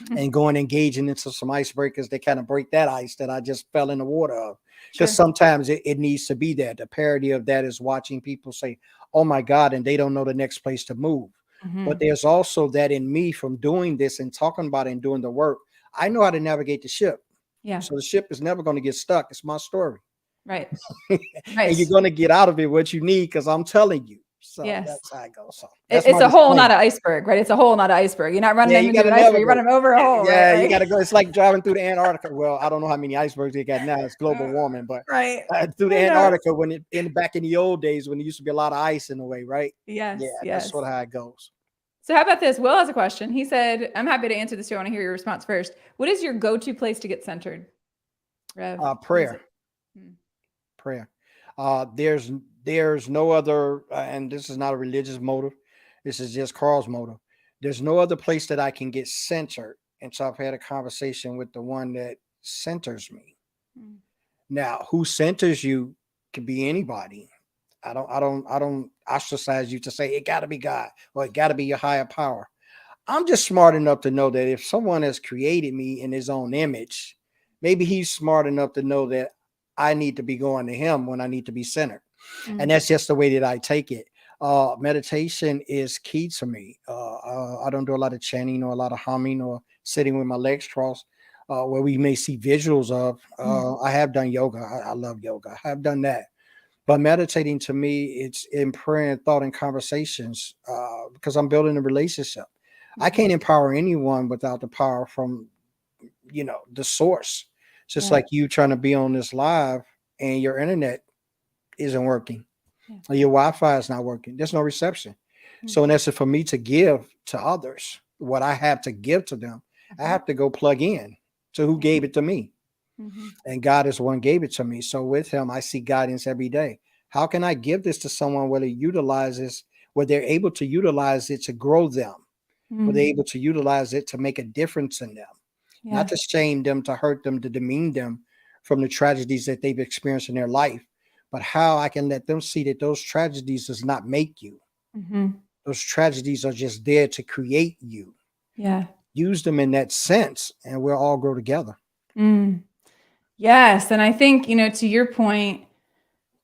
Mhm. and going engaging into some icebreakers that kind of break that ice that I just fell in the water of. Because Sure. sometimes it needs to be there. The parody of that is watching people say, "Oh my God," and they don't know the next place to move. But Mhm. there's also that in me from doing this and talking about it and doing the work. I know how to navigate the ship. Yeah. So the ship is never going to get stuck. It's my story. Right. And you're Right. going to get out of it what you need because I'm telling you. So Yes. that's how it goes. So that's It's my a hole, not disclaimer. an iceberg, right? It's a hole, not an iceberg. You're not running Yeah, you into gotta an iceberg. You're navigate. running over a hole, right? Yeah, you Like, gotta go. It's like driving through the Antarctica. Well, I don't know how many icebergs they got now. It's global uh, warming, but right. through the I know. Antarctica when it in back in the old days when there used to be a lot of ice in the way, right? Yeah, Yes. that's Yes. sort of how it goes. So how about this? Will has a question. He said, I'm happy to answer this. I want to hear your response first. What is your go-to place to get centered? Rev, what is Prayer, it? Hmm. prayer. There's no other, and this is not a religious motive. This is just Carl's motive. There's no other place that I can get centered, and so I've had a conversation with the one that centers me. Hmm. Now, who centers you could be anybody. I don't ostracize you to say it got to be God or it got to be your higher power. I'm just smart enough to know that if someone has created me in his own image, maybe he's smart enough to know that I need to be going to him when I need to be centered. And Hmm. that's just the way that I take it. Meditation is key to me. I don't do a lot of chanting or a lot of humming or sitting with my legs crossed, where we may see visuals of. Hmm. I have done yoga. I love yoga. I have done that. But meditating to me, it's in prayer and thought and conversations because I'm building a relationship. I Hmm. can't empower anyone without the power from, the source. Just Yeah. like you trying to be on this live and your internet isn't working Yeah. or your Wi-Fi is not working. There's no reception. Hmm. So in essence, for me to give to others what I have to give to them, I Hmm. have to go plug in to who Yeah. gave it to me. Hmm. And God is the one who gave it to me. So with him, I see guidance every day. How can I give this to someone where they're able to utilize it to grow them, where they're Hmm. able to utilize it to make a difference in them, not Yeah. to shame them, to hurt them, to demean them from the tragedies that they've experienced in their life, but how I can let them see that those tragedies does not make you. Hmm. Those tragedies are just there to create you. Yeah. Use them in that sense, and we'll all grow together. Mm. Yes. And I think, to your point,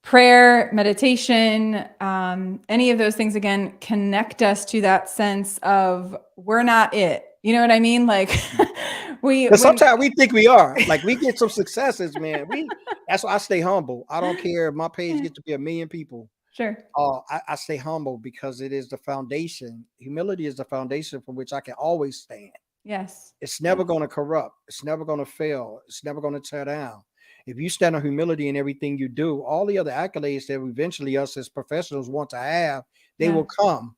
prayer, meditation, any of those things again connect us to that sense of we're not it. You know what I mean? Like we Because when sometimes we think we are. Like we get some successes, man. That's why I stay humble. I don't care if my page Yeah, gets to be 1 million people. sure. I stay humble because it is the foundation. Humility is the foundation from which I can always stand. Yes. It's Yes. never going to corrupt. It's never going to fail. It's never going to tear down. If you stand on humility in everything you do, all the other accolades that eventually us as professionals want to have, they Yeah. will come.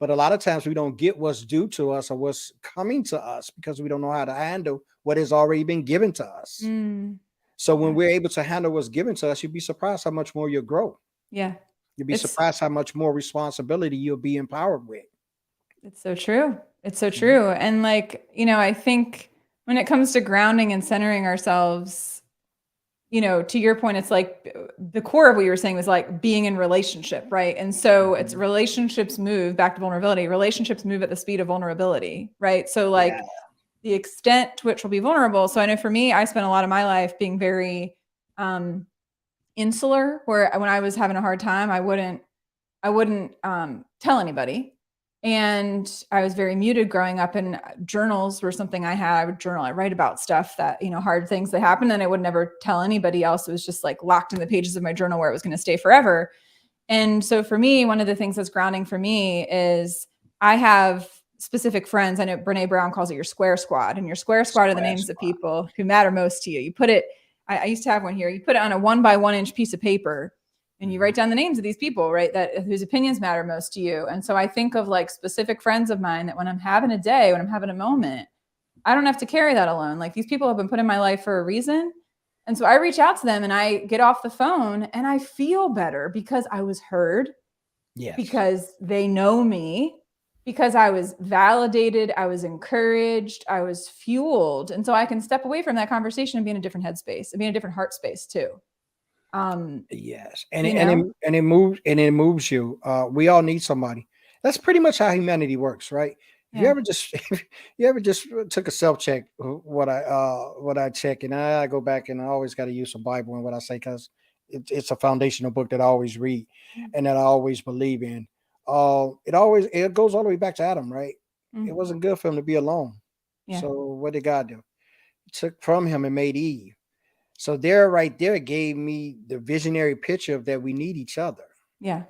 But a lot of times we don't get what's due to us or what's coming to us because we don't know how to handle what has already been given to us. Mm. So when Yeah. we're able to handle what's given to us, you'll be surprised how much more you'll grow. Yeah. You'll be It's surprised how much more responsibility you'll be empowered with. it's so true. It's so Mhm. true. And like, I think when it comes to grounding and centering ourselves, to your point, it's like the core of what you were saying was like being in relationship, right? And so it's relationships move back to vulnerability. Relationships move at the speed of vulnerability, right? So Yeah. like the extent to which we'll be vulnerable. So I know for me, I spent a lot of my life being very insular, where when I was having a hard time, I wouldn't tell anybody. And I was very muted growing up, and journals were something I had. I would journal, I write about stuff that, hard things that happened, and I would never tell anybody else. It was just like locked in the pages of my journal where it was going to stay forever. And so for me, one of the things that's grounding for me is I have specific friends. I know Brene Brown calls it your square squad, and your square squad are the names of people who matter most to you. You put it, I used to have one here. You put it on a 1 by 1 inch piece of paper, and you write down the names of these people, right? That whose opinions matter most to you. And so I think of like specific friends of mine that when I'm having a day, when I'm having a moment, I don't have to carry that alone. Like these people have been put in my life for a reason. And so I reach out to them and I get off the phone and I feel better because I was heard. Yes. Because they know me, because I was validated, I was encouraged, I was fueled. And so I can step away from that conversation and be in a different headspace and be in a different heart space too. Yes, and it moves you. We all need somebody. That's pretty much how humanity works, right? If you Yeah. ever just if you ever just took a self check, what I check, and I go back and I always got to use a Bible in what I say because it's a foundational book that I always read and that I always believe in. It goes all the way back to Adam, right? It wasn't good for him to be alone. Yeah. So what did God do? He took from him and made Eve. So there, right there, gave me the visionary picture of that we need each other. Yeah.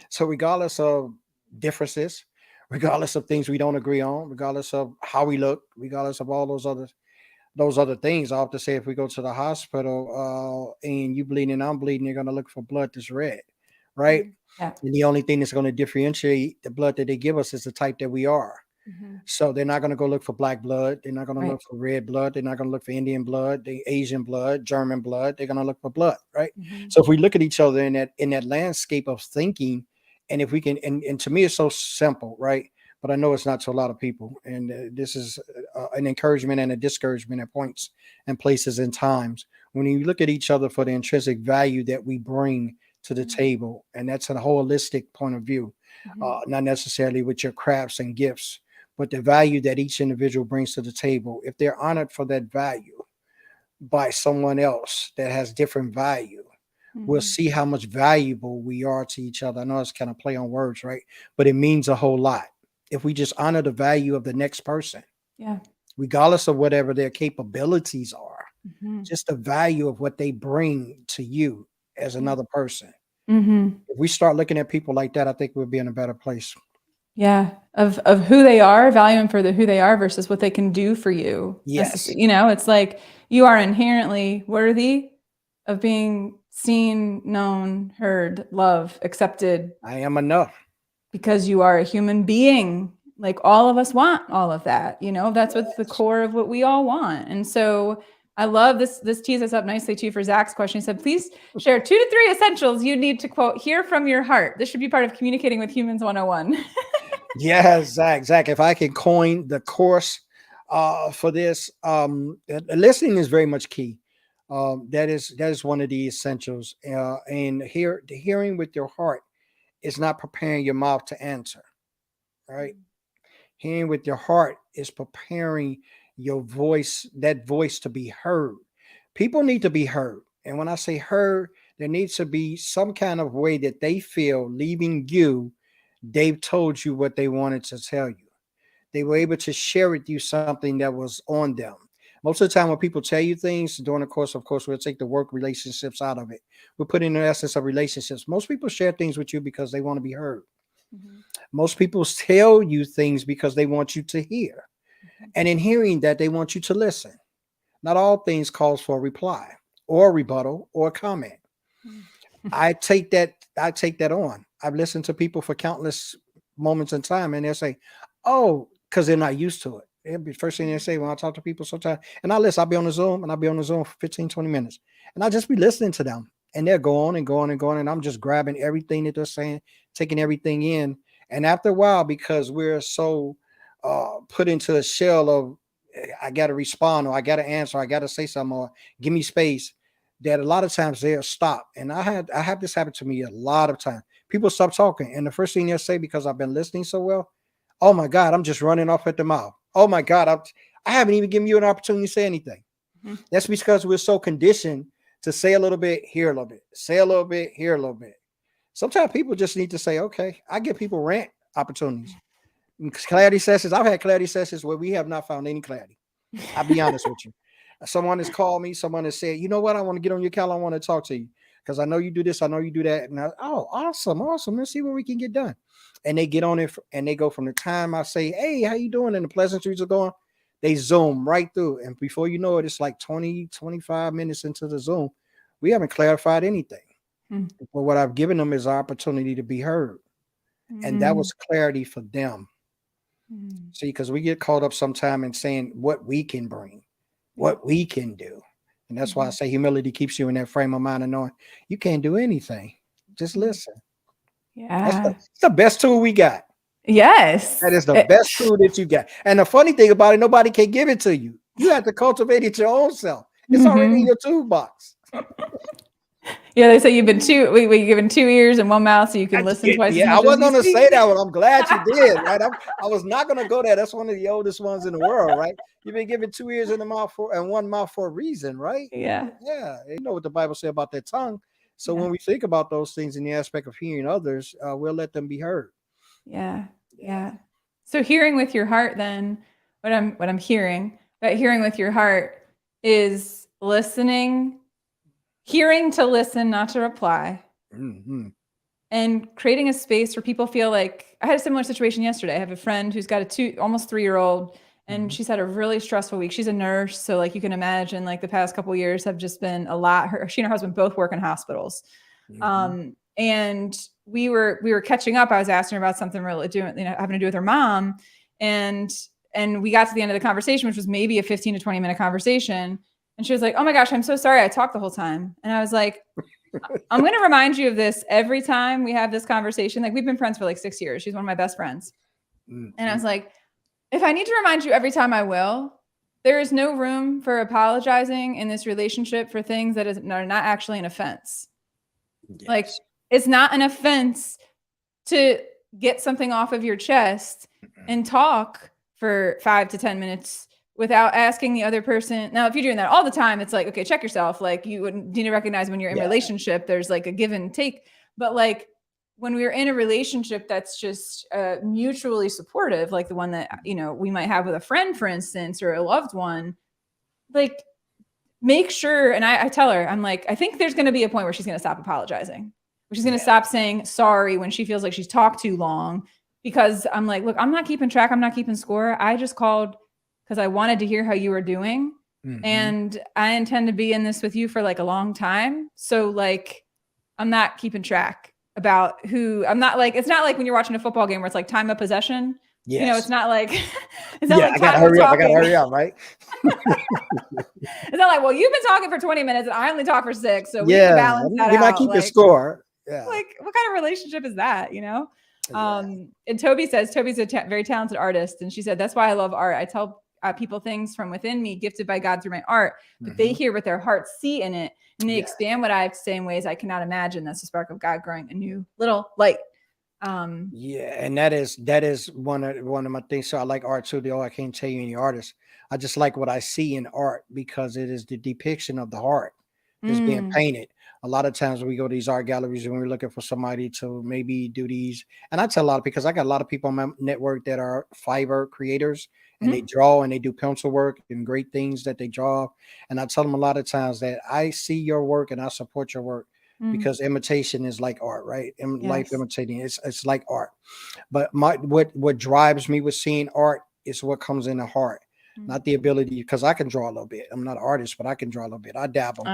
So regardless of differences, regardless of things we don't agree on, regardless of how we look, regardless of all those other things, I have to say if we go to the hospital and you bleeding and I'm bleeding, you're gonna look for blood that's red, right? Yeah. And the only thing that's going to differentiate the blood that they give us is the type that we are. So they're not going to go look for black blood. They're not going to look for red blood. They're not going to look for Indian blood, the Asian blood, German blood. They're going to look for blood, right? So if we look at each other in that landscape of thinking, and if we can, and to me it's so simple, right? But I know it's not to a lot of people, and this is an encouragement and a discouragement at points and places and times. When you look at each other for the intrinsic value that we bring to the table, and that's a holistic point of view, not necessarily with your crafts and gifts, but the value that each individual brings to the table. If they're honored for that value by someone else that has different value, we'll see how much valuable we are to each other. I know it's kind of play on words, right? But it means a whole lot. If we just honor the value of the next person, regardless of whatever their capabilities are, just the value of what they bring to you as another person. If we start looking at people like that, I think we'll be in a better place. Yeah. Of who they are, value them for who they are versus what they can do for you. Yes. It's like you are inherently worthy of being seen, known, heard, loved, accepted. I am enough. Because you are a human being. Like all of us want all of that. That's what's the core of what we all want. And so I love this. This tees us up nicely too for Zach's question. He said, please share 2 to 3 essentials you need to quote, hear from your heart. This should be part of communicating with humans 101. Yes, Zach. If I can coin the course for this, listening is very much key. That is one of the essentials. And the hearing with your heart is not preparing your mouth to answer, right? Hearing with your heart is preparing your voice, that voice to be heard. People need to be heard. And when I say heard, there needs to be some kind of way that they feel leaving you, they've told you what they wanted to tell you. They were able to share with you something that was on them. Most of the time when people tell you things during the course, of course, we'll take the work relationships out of it. We'll put in the essence of relationships. Most people share things with you because they want to be heard. Most people tell you things because they want you to hear. And in hearing that, they want you to listen. Not all things calls for a reply or a rebuttal or a comment. I take that on. I've listened to people for countless moments in time, and they'll say, "Oh," because they're not used to it. It'll be the first thing they say when I talk to people sometimes. And I listen, I'll be on the Zoom and I'll be on the Zoom for 15, 20 minutes. And I'll just be listening to them. And they'll go on and go on and go on. And I'm just grabbing everything that they're saying, taking everything in. And after a while, because we're so put into a shell of I gotta respond or I gotta answer, I gotta say something, or give me space. that a lot of times they'll stop. And I have this happen to me a lot of times. People stop talking, and the first thing they'll say, because I've been listening so well, oh my God, I'm just running off at the mouth. Oh my God, I haven't even given you an opportunity to say anything. Mhm. That's because we're so conditioned to say a little bit, hear a little bit, say a little bit, hear a little bit. Sometimes people just need to say, okay, I give people rant opportunities. Clarity sessions. I've had clarity sessions where we have not found any clarity. I'll be honest with you. Someone has called me, someone has said, you know what, I want to get on your calendar, I want to talk to you because I know you do this, I know you do that. And oh, awesome, awesome. Let's see what we can get done. And they get on it and they go from the time I say, hey, how you doing? And the pleasantries are going, they zoom right through. And before you know it, it's like 20, 25 minutes into the Zoom. We haven't clarified anything. Mm. But what I've given them is opportunity to be heard. And that was clarity for them. Mm. See, because we get caught up sometime in saying what we can bring, what we can do. And that's why I say humility keeps you in that frame of mind of knowing you can't do anything. Just listen. Yeah. That's the best tool we got. Yes. That is the best tool that you got. And the funny thing about it, nobody can give it to you. You have to cultivate it your own self. It's already in your toolbox. Yeah, they say you've been we given 2 ears and 1 mouth, so you can listen twice as Yeah, I much as wasn't you going to speak. say that one. I'm glad you did, right? I was not going to go there. That's one of the oldest ones in the world, right? You've been given 2 ears in the mouth and 1 mouth for a reason, right? Yeah. Yeah. You know what the Bible says about that tongue. So Yeah. when we think about those things in the aspect of hearing others, we'll let them be heard. Yeah. Yeah. So hearing with your heart, then what I'm hearing, but hearing with your heart is listening, hearing to listen, not to reply. Mm-hmm. And creating a space where people feel like I had a similar situation yesterday. I have a friend who's got a almost 3-year-old, and she's had a really stressful week. She's a nurse, so like you can imagine, like the past couple of years have just been a lot. She and her husband both work in hospitals, and we were catching up. I was asking her about something really having to do with her mom, and we got to the end of the conversation, which was maybe a 15 to 20-minute conversation, and she was like, "Oh my gosh, I'm so sorry, I talked the whole time," and I was like, I'm going to remind you of this every time we have this conversation. Like we've been friends for like 6 years. She's one of my best friends. And I was like, if I need to remind you every time, I will. There is no room for apologizing in this relationship for things that are not actually an offense. Yes. Like it's not an offense to get something off of your chest and talk for 5 to 10 minutes without asking the other person. Now, if you're doing that all the time, it's like, okay, check yourself. Like you wouldn't need to recognize when you're in relationship, there's like a give and take. But like when we're in a relationship that's just mutually supportive, like the one that, we might have with a friend, for instance, or a loved one, like make sure. And I tell her, I'm like, I think there's going to be a point where she's going to stop apologizing. She's going to stop saying sorry when she feels like she's talked too long, because I'm like, look, I'm not keeping track. I'm not keeping score. I just called because I wanted to hear how you were doing. And I intend to be in this with you for like a long time. So like, I'm not keeping track about who I'm not like, it's not like when you're watching a football game where it's like time of possession. Yes. It's not like, it's not like I gotta hurry up. I gotta hurry up, right? It's not like, well, you've been talking for 20 minutes and I only talk for 6. So we need to balance that out. You're not keeping score. Yeah. Like what kind of relationship is that, And Toby's a very talented artist. And she said, that's why I love art. I tell people things from within me, gifted by God through my art, but they hear what their hearts see in it. And they expand what I have to say in ways I cannot imagine. That's the spark of God growing a new little light. And that is one of my things. So I like art too. I can't tell you any artist. I just like what I see in art because it is the depiction of the heart that's being painted. A lot of times we go to these art galleries and we're looking for somebody to maybe do these. And I tell a lot of, because I got a lot of people on my network that are Fiverr creators, and they draw and they do pencil work and great things that they draw. And I tell them a lot of times that I see your work and I support your work because imitation is like art, right? Life imitating, it's like art. But what drives me with seeing art is what comes in the heart, not the ability, because I can draw a little bit. I'm not an artist, but I can draw a little bit. I dabble.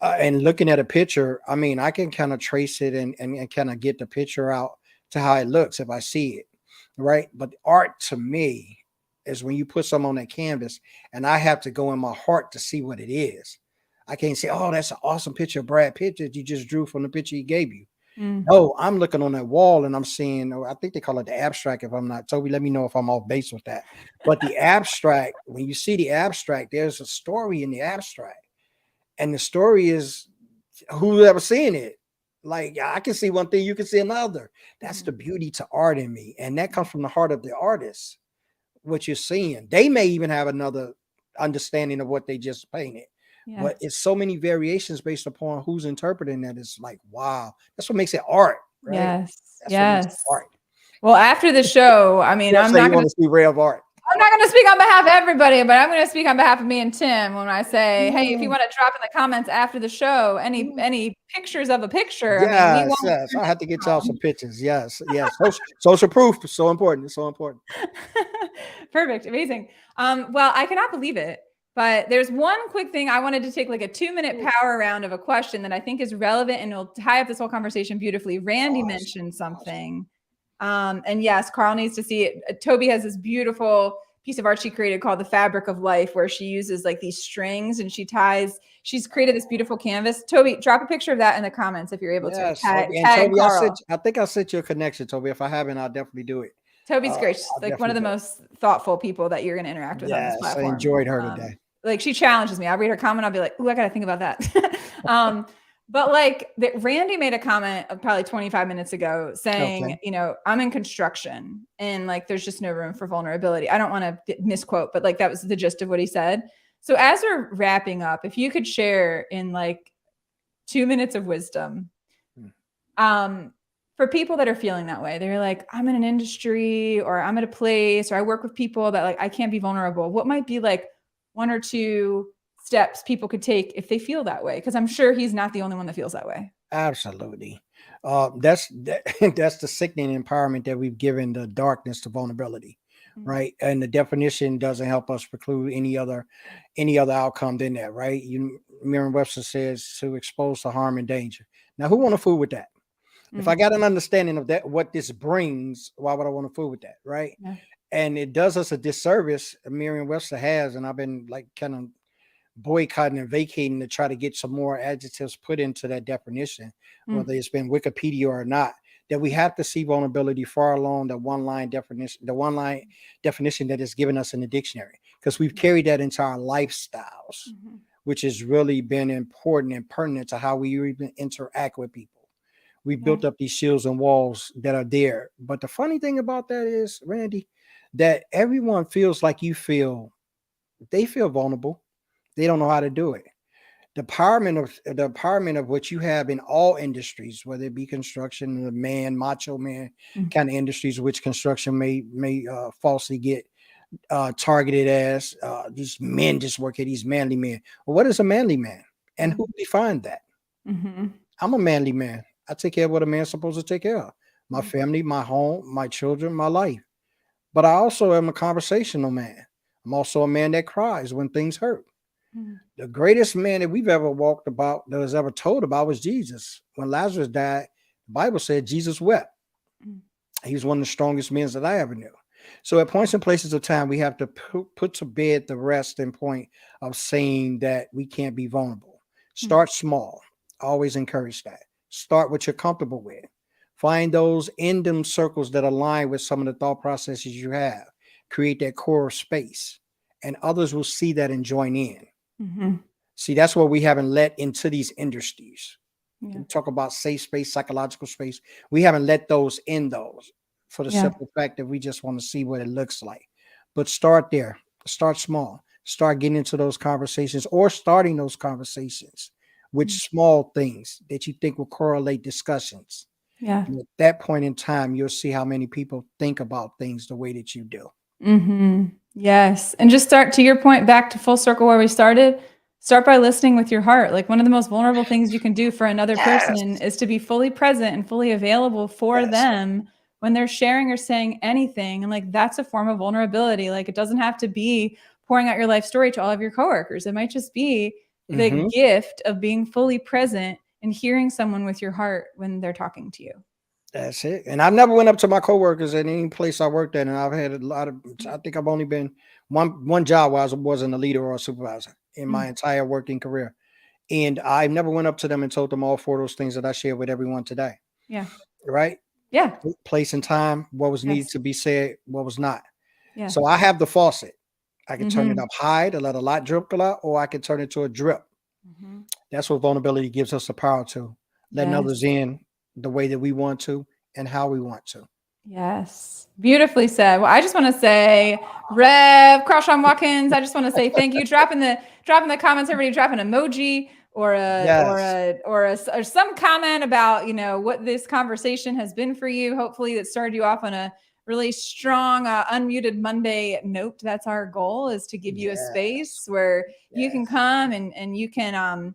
And looking at a picture, I mean, I can kind of trace it and kind of get the picture out to how it looks if I see it, right? But art to me is when you put something on that canvas and I have to go in my heart to see what it is. I can't say, oh, that's an awesome picture of Brad Pitt that you just drew from the picture he gave you. No, I'm looking on that wall and I'm seeing, I think they call it the abstract. If I'm not, Toby, let me know if I'm off base with that. But the abstract, when you see the abstract, there's a story in the abstract. And the story is who's ever seen it. Like I can see one thing, you can see another. That's the beauty to art in me. And that comes from the heart of the artist, what you're seeing. They may even have another understanding of what they just painted. Yeah. But it's so many variations based upon who's interpreting that. It's like, wow, that's what makes it art, right? Yes. That's what makes it Yes. art. Well, after the show, I mean, You I'm say not you going want to see Ray of Art. to speak on behalf of everybody, but I'm going to speak on behalf of me and Tim when I say, hey, if you want to drop in the comments after the show, any pictures of a picture, I mean, we Yes, won't. yes. I have to get y'all some pictures. Yes, yes. Social proof, so important. It's so important. Perfect. Amazing. Well, I cannot believe it, but there's one quick thing I wanted to take like a 2-minute power round of a question that I think is relevant and will tie up this whole conversation beautifully. Randy mentioned something. And yes, Carl needs to see it. Toby has this beautiful piece of art she created called The Fabric of Life, where she uses like these strings and she's created this beautiful canvas. Toby, drop a picture of that in the comments if you're able to. Yes, Tag, Toby. And tag Toby, Carl. I think I sent you a connection, Toby. If I haven't, I'll definitely do it. Toby's great. She's I'll like one of the definitely do it. most thoughtful people that you're going to interact with on this Yes, I platform. enjoyed her today. Like she challenges me. I'll read her comment. I'll be like, ooh, I got to think about that. But like Randy made a comment probably 25 minutes ago saying, Okay. you know, I'm in construction and like there's just no room for vulnerability. I don't want to misquote, but like that was the gist of what he said. So as we're wrapping up, if you could share in like 2 minutes of wisdom, for people that are feeling that way, they're like, I'm in an industry or I'm at a place or I work with people that like I can't be vulnerable. What might be like 1 or 2 steps people could take if they feel that way? Because I'm sure he's not the only one that feels that way. Absolutely. That's that's the sickening empowerment that we've given the darkness to vulnerability, right? And the definition doesn't help us preclude any other outcome than that, right? Merriam-Webster says to expose to harm and danger. Now, who want to fool with that? If I got an understanding of that, what this brings, why would I want to fool with that, right? Yeah. And it does us a disservice. Merriam-Webster has, and I've been like kind of boycotting and vacating to try to get some more adjectives put into that definition, whether it's been Wikipedia or not, that we have to see vulnerability far along the one line definition that is given us in the dictionary, because we've carried that into our lifestyles, which has really been important and pertinent to how we even interact with people. We built up these shields and walls that are there. But the funny thing about that is, Randy, that everyone feels like they feel vulnerable. They don't know how to do it. The empowerment of what you have in all industries, whether it be construction, the macho man kind of industries, which construction may falsely get targeted as these men just work here, these manly men. Well, what is a manly man, and who defined that? I'm a manly man. I take care of what a man's supposed to take care of: my family, my home, my children, my life. But I also am a conversational man. I'm also a man that cries when things hurt. The greatest man that we've ever walked about, that was ever told about, was Jesus. When Lazarus died, the Bible said Jesus wept. He was one of the strongest men that I ever knew. So at points and places of time, we have to put to bed the rest and point of saying that we can't be vulnerable. Start small. Always encourage that. Start what you're comfortable with. Find those in them circles that align with some of the thought processes you have. Create that core space, and others will see that and join in. See, that's what we haven't let into these industries. We talk about safe space, psychological space. We haven't let those in those for the simple fact that we just want to see what it looks like. But start there. Start small. Start getting into those conversations, or starting those conversations with small things that you think will correlate discussions. Yeah. And at that point in time, you'll see how many people think about things the way that you do. Yes. And just start, to your point, back to full circle where we started. Start by listening with your heart. Like, one of the most vulnerable things you can do for another person is to be fully present and fully available for them when they're sharing or saying anything. And like, that's a form of vulnerability. Like, it doesn't have to be pouring out your life story to all of your coworkers. It might just be the gift of being fully present and hearing someone with your heart when they're talking to you. That's it. And I never went up to my coworkers at any place I worked at, and I've had a lot of. I think I've only been one job where I wasn't a leader or a supervisor in my entire working career, and I never went up to them and told them all 4 of those things that I share with everyone today. Yeah. Right. Yeah. Place and time. What was needed to be said. What was not. Yeah. So I have the faucet. I can turn it up high to let a lot drip a lot, or I can turn it to a drip. Mhm. That's what vulnerability gives us the power to, letting others Yes. in the way that we want to and how we want to. Yes. Beautifully said. Well, I just want to say, Shawn Watkins, I just want to say thank you. Drop in the comments, everybody drop an emoji or Yes. or some comment about, what this conversation has been for you. Hopefully that started you off on a really strong unmuted Monday note. That's our goal, is to give you a Yes. space where you can Yes. come and you can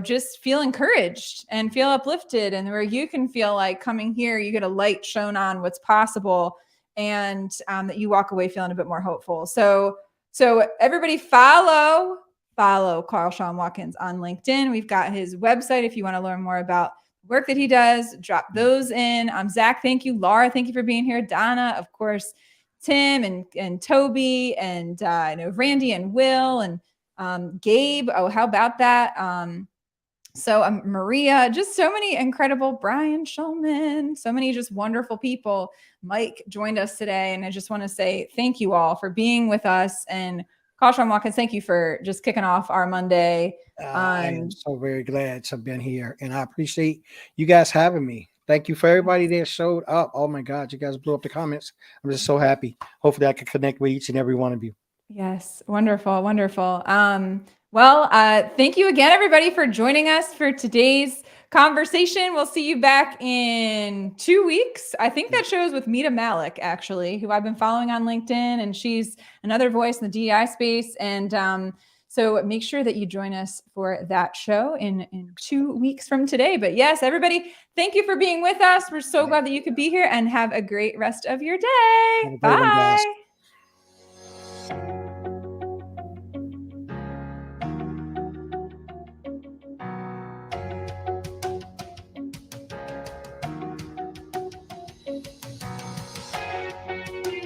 just feel encouraged and feel uplifted, and where you can feel like coming here, you get a light shown on what's possible, and that you walk away feeling a bit more hopeful. So everybody follow Shawn Watkins on LinkedIn. We've got his website if you want to learn more about the work that he does. Drop those in. Zach, thank you. Laura, thank you for being here. Donna, of course, Tim and Toby, and Randy and Will and Gabe. Oh, how about that? Maria, just so many incredible, Brian Schulman, so many just wonderful people. Mike joined us today, and I just want to say thank you all for being with us. And Shawn Watkins, thank you for just kicking off our Monday. I am so very glad to have been here, and I appreciate you guys having me. Thank you for everybody that showed up. Oh my God, you guys blew up the comments. I'm just so happy. Hopefully, I can connect with each and every one of you. Yes, wonderful, wonderful. Thank you again, everybody, for joining us for today's conversation. We'll see you back in 2 weeks. I think that shows with Mita Malik, actually, who I've been following on LinkedIn, and she's another voice in the DEI space. And so make sure that you join us for that show in 2 weeks from today. But yes, everybody, thank you for being with us. We're so glad that you could be here, and have a great rest of your day. Have a great one, guys. Bye.